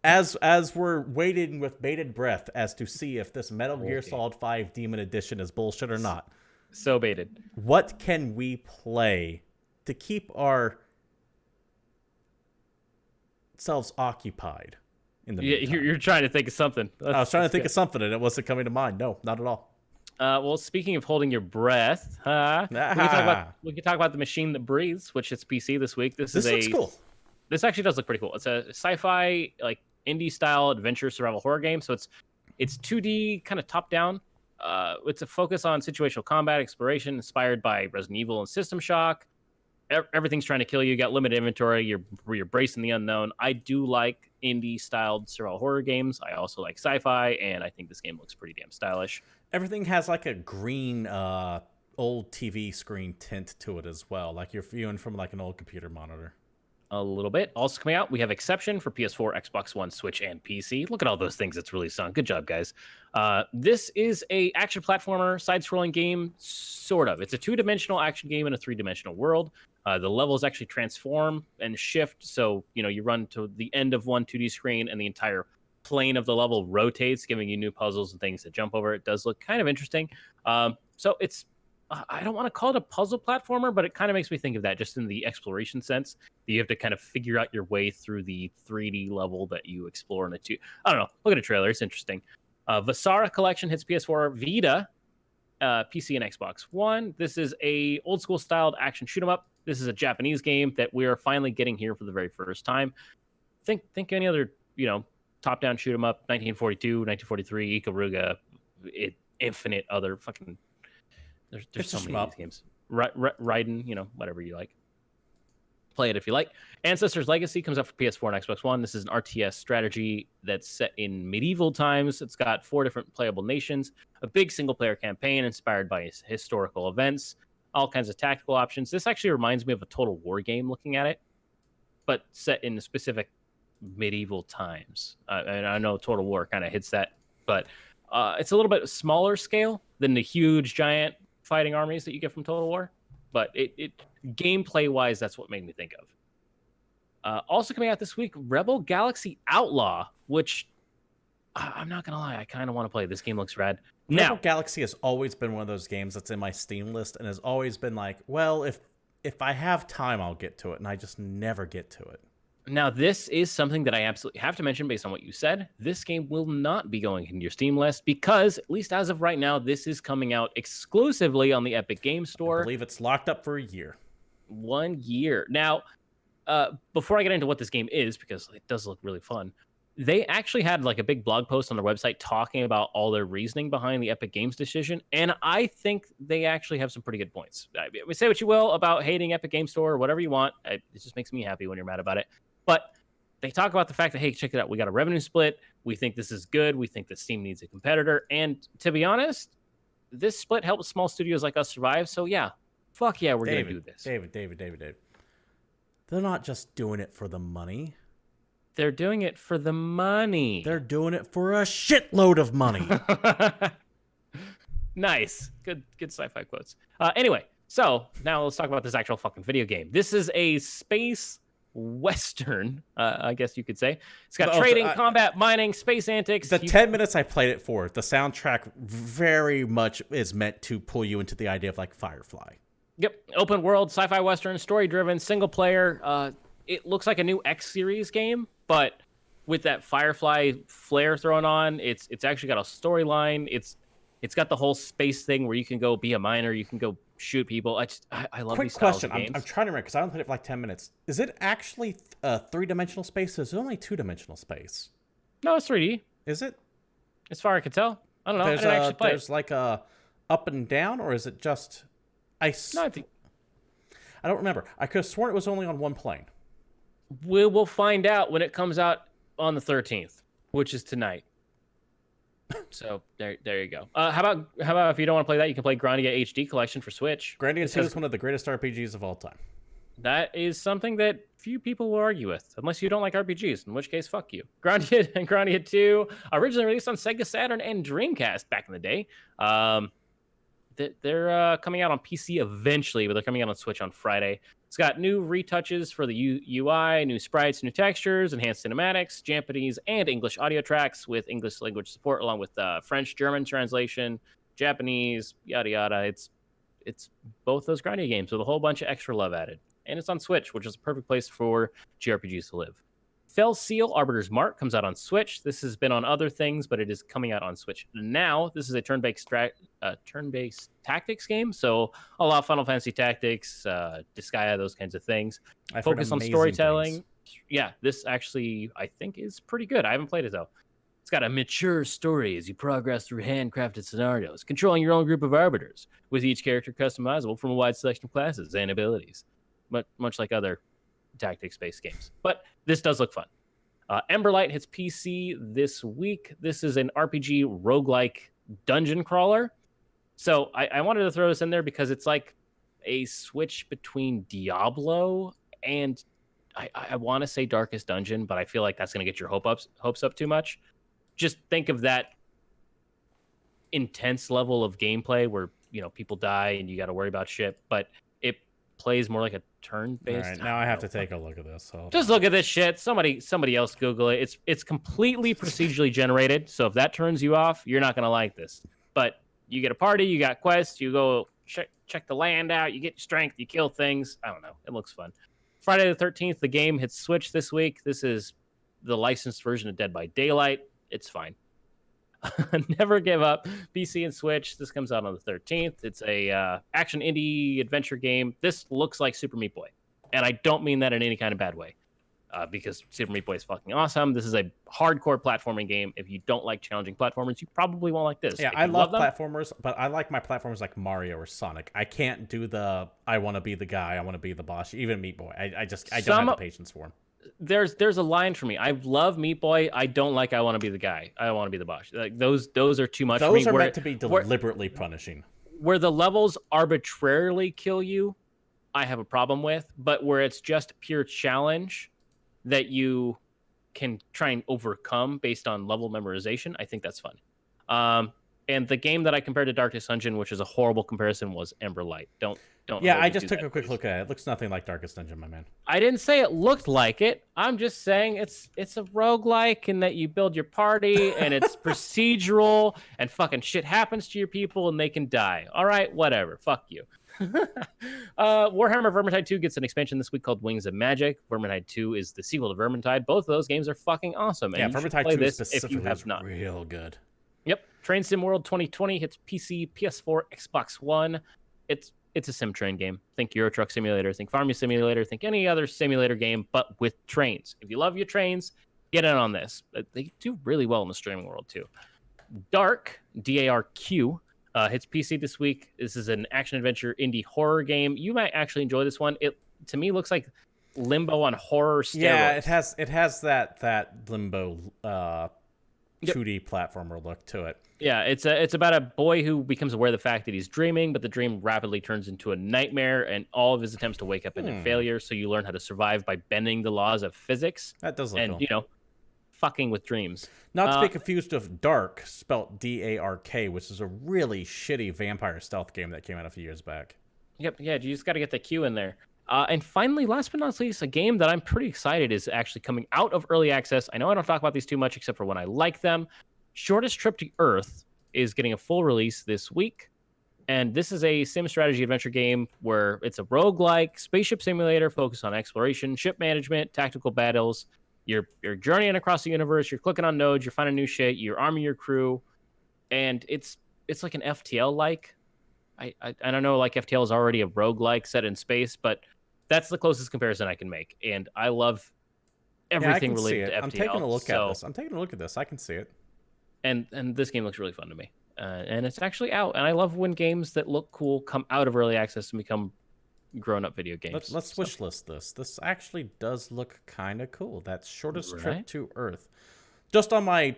as we're waiting with bated breath as to see if this Metal Gear Solid 5 Demon Edition is bullshit or not. So baited. What can we play to keep ourselves occupied? You're trying to think of something. I was trying to think of something, and it wasn't coming to mind. No, not at all. Well, speaking of holding your breath, we can talk about The Machine That Breathes, which is PC this week. This looks cool. This actually does look pretty cool. It's a sci-fi, like indie-style adventure survival horror game. So it's 2D, kind of top-down. It's a focus on situational combat exploration, inspired by Resident Evil and System Shock. Everything's trying to kill you. You got limited inventory. You're bracing the unknown. I do like indie-styled survival horror games. I also like sci-fi, and I think this game looks pretty damn stylish. Everything has like a green old TV screen tint to it as well, like you're viewing from like an old computer monitor. A little bit. Also coming out, we have Exception for PS4, Xbox One, Switch, and PC. Look at all those things it's released on. Good job, guys. This is a action platformer, side-scrolling game, sort of. It's a two-dimensional action game in a three-dimensional world. The levels actually transform and shift, so you run to the end of one 2D screen, and the entire plane of the level rotates, giving you new puzzles and things to jump over. It does look kind of interesting. So it's I don't want to call it a puzzle platformer, but it kind of makes me think of that just in the exploration sense. You have to kind of figure out your way through the 3D level that you explore in the two. I don't know. Look at a trailer. It's interesting. Vasara Collection hits PS4, Vita, PC, and Xbox One. This is a old school styled action shoot 'em up. This is a Japanese game that we are finally getting here for the very first time. Think any other, top down shoot 'em up, 1942, 1943, Ikaruga, Infinite, other fucking. There's so many of these games. Raiden, whatever you like. Play it if you like. Ancestors Legacy comes out for PS4 and Xbox One. This is an RTS strategy that's set in medieval times. It's got 4 different playable nations, a big single-player campaign inspired by historical events, all kinds of tactical options. This actually reminds me of a Total War game looking at it, but set in specific medieval times. And I know Total War kind of hits that, but it's a little bit smaller scale than the huge, giant fighting armies that you get from Total War, but it gameplay wise, that's what made me think of. Also coming out this week, Rebel Galaxy Outlaw, which I'm not gonna lie, I kind of want to play. This game looks rad. Rebel Galaxy has always been one of those games that's in my Steam list and has always been like, well, if I have time, I'll get to it, and I just never get to it. Now, this is something that I absolutely have to mention based on what you said. This game will not be going in your Steam list because, at least as of right now, this is coming out exclusively on the Epic Games Store. I believe it's locked up for a year. 1 year. Now, before I get into what this game is, because it does look really fun, they actually had like a big blog post on their website talking about all their reasoning behind the Epic Games decision, and I think they actually have some pretty good points. Say what you will about hating Epic Games Store or whatever you want. It just makes me happy when you're mad about it. But they talk about the fact that, hey, check it out. We got a revenue split. We think this is good. We think that Steam needs a competitor. And to be honest, this split helps small studios like us survive. So, yeah, fuck yeah, we're going to do this. David. They're not just doing it for the money. They're doing it for the money. They're doing it for a shitload of money. Nice. Good sci-fi quotes. Anyway, so now let's talk about this actual fucking video game. This is a space Western, I guess you could say. It's got trading, combat, mining, space antics. The 10 minutes I played it for, the soundtrack very much is meant to pull you into the idea of like Firefly. Yep. Open world, sci-fi Western, story-driven, single player. It looks like a new X series game, but with that Firefly flair thrown on, it's actually got a storyline. It's got the whole space thing where you can go be a miner, you can go shoot people. I love these styles of games. I'm trying to remember because I only played it for like 10 minutes. Is it actually a 3-dimensional space? Or is it only 2-dimensional space? No, it's 3D. Is it? As far as I can tell. I don't know. I didn't actually play there's like a up and down, or is it just... I don't remember. I could have sworn it was only on one plane. We will find out when it comes out on the 13th, which is tonight. So there you go. How about if you don't want to play that, you can play Grandia HD Collection for Switch. Grandia 2 is one of the greatest RPGs of all time. That is something that few people will argue with, unless you don't like RPGs, in which case, fuck you. Grandia 2, originally released on Sega Saturn and Dreamcast back in the day. They're coming out on PC eventually, but they're coming out on Switch on Friday. It's got new retouches for the UI, new sprites, new textures, enhanced cinematics, Japanese and English audio tracks with English language support, along with French, German translation, Japanese, yada yada. It's both those Grandia games with a whole bunch of extra love added. And it's on Switch, which is a perfect place for JRPGs to live. Fell Seal Arbiter's Mark comes out on Switch. This has been on other things, but it is coming out on Switch now. This is a turn-based tactics game, so a lot of Final Fantasy Tactics, Disgaea, those kinds of things. Focus on storytelling. Things. Yeah, this actually, I think, is pretty good. I haven't played it, though. It's got a mature story as you progress through handcrafted scenarios, controlling your own group of arbiters, with each character customizable from a wide selection of classes and abilities, but much like other tactics-based games. But this does look fun. Emberlight hits PC this week. This is an RPG roguelike dungeon crawler. So I wanted to throw this in there because it's like a switch between Diablo and I want to say Darkest Dungeon, but I feel like that's going to get your hopes up too much. Just think of that intense level of gameplay where people die and you got to worry about shit, but it plays more like a turn-based. All right, now I have to take a look at this. Just look at this shit. Somebody else Google it. It's completely procedurally generated. So if that turns you off, you're not gonna like this. But you get a party, you got quests, you go check the land out, you get strength, you kill things. I don't know. It looks fun. Friday the 13th, the game hits Switch this week. This is the licensed version of Dead by Daylight. It's fine. Never give up. PC and Switch. This comes out on the 13th. It's a action indie adventure game. This looks like Super Meat Boy, and I don't mean that in any kind of bad way, because Super Meat Boy is fucking awesome. This is a hardcore platforming game. If you don't like challenging platformers, you probably won't like this. Yeah, I love platformers, but I like my platformers like Mario or Sonic. I can't do the I want to be the guy, I want to be the boss. Even Meat Boy, I don't have the patience for him. There's a line for me. I love Meat Boy. I don't like I want to be the guy. I want to be the boss. Like those are too much for me. Those are meant to be deliberately punishing. Where the levels arbitrarily kill you, I have a problem with. But where it's just pure challenge that you can try and overcome based on level memorization, I think that's fun. And the game that I compared to Darkest Dungeon, which is a horrible comparison, was Ember Light. Don't. Yeah, I just took a quick look at it. It looks nothing like Darkest Dungeon, my man. I didn't say it looked like it. I'm just saying it's a roguelike in that you build your party and it's procedural and fucking shit happens to your people and they can die. All right, whatever. Fuck you. Warhammer Vermintide 2 gets an expansion this week called Wings of Magic. Vermintide 2 is the sequel to Vermintide. Both of those games are fucking awesome. Yeah, And Vermintide 2 specifically is real good. Yep. Train Sim World 2020 hits PC, PS4, Xbox One. It's a sim train game. Think Euro Truck Simulator, think Farming Simulator, think any other simulator game, but with trains. If you love your trains, get in on this. They do really well in the streaming world, too. Dark, D-A-R-Q, hits PC this week. This is an action-adventure indie horror game. You might actually enjoy this one. It, to me, looks like Limbo on horror steroids. Yeah, it has that Limbo 2D platformer look to it. Yeah, it's about a boy who becomes aware of the fact that he's dreaming, but the dream rapidly turns into a nightmare, and all of his attempts to wake up end in failure. So you learn how to survive by bending the laws of physics. That does look cool. And fucking with dreams. Not to be confused with Dark, spelt D-A-R-K, which is a really shitty vampire stealth game that came out a few years back. Yep, yeah, you just got to get the Q in there. And finally, last but not least, a game that I'm pretty excited is actually coming out of early access. I know I don't talk about these too much except for when I like them. Shortest Trip to Earth is getting a full release this week. And this is a sim strategy adventure game where it's a roguelike spaceship simulator focused on exploration, ship management, tactical battles. You're journeying across the universe. You're clicking on nodes. You're finding new shit. You're arming your crew. And it's like an FTL-like. I don't know, like FTL is already a roguelike set in space, but that's the closest comparison I can make. And I love everything related to FTL. I'm taking a look at this. I'm taking a look at this. I can see it. And this game looks really fun to me. And it's actually out. And I love when games that look cool come out of early access and become grown-up video games. Let's wish list this. This actually does look kind of cool. That's Shortest Trip to Earth. Just on my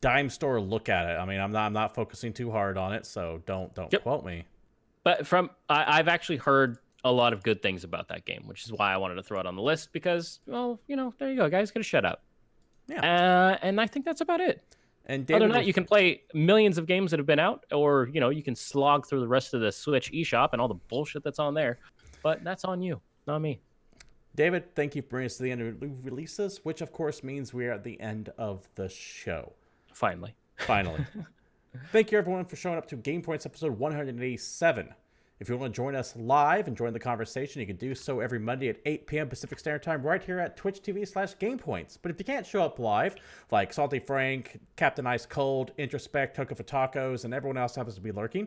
dime store look at it. I mean, I'm not focusing too hard on it, so don't quote me. But I've actually heard a lot of good things about that game, which is why I wanted to throw it on the list because, well, there you go, guys, get a shout out. Yeah. And I think that's about it. And David, other than that, you can play millions of games that have been out, or you can slog through the rest of the Switch eShop and all the bullshit that's on there. But that's on you, not me. David, thank you for bringing us to the end of the releases, which of course means we are at the end of the show. Finally. Thank you everyone for showing up to GamePoints episode 187. If you want to join us live and join the conversation, you can do so every Monday at 8 p.m. Pacific Standard Time right here at Twitch TV/GamePoints. But if you can't show up live, like Salty Frank, Captain Ice Cold, Introspect, Toka for Tacos, and everyone else happens to be lurking,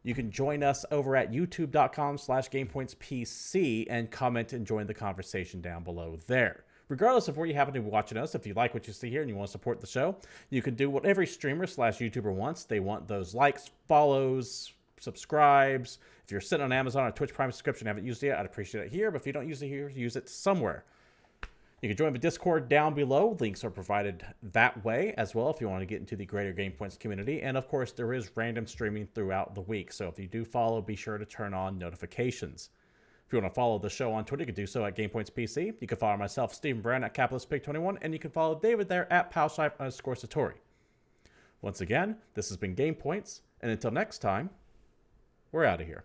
you can join us over at youtube.com/GamePointsPC and comment and join the conversation down below there. Regardless of where you happen to be watching us, if you like what you see here and you want to support the show, you can do what every streamer/YouTuber wants. They want those likes, follows, subscribes. If you're sitting on Amazon or Twitch Prime subscription and haven't used it yet, I'd appreciate it here. But if you don't use it here, use it somewhere. You can join the Discord down below. Links are provided that way as well if you want to get into the greater GamePoints community. And of course, there is random streaming throughout the week. So if you do follow, be sure to turn on notifications. If you want to follow the show on Twitter, you can do so at GamePoints PC. You can follow myself, Stephen Brown, at CapitalistPig21, and you can follow David there at Palshite_Satori. Once again, this has been GamePoints, and until next time, we're out of here.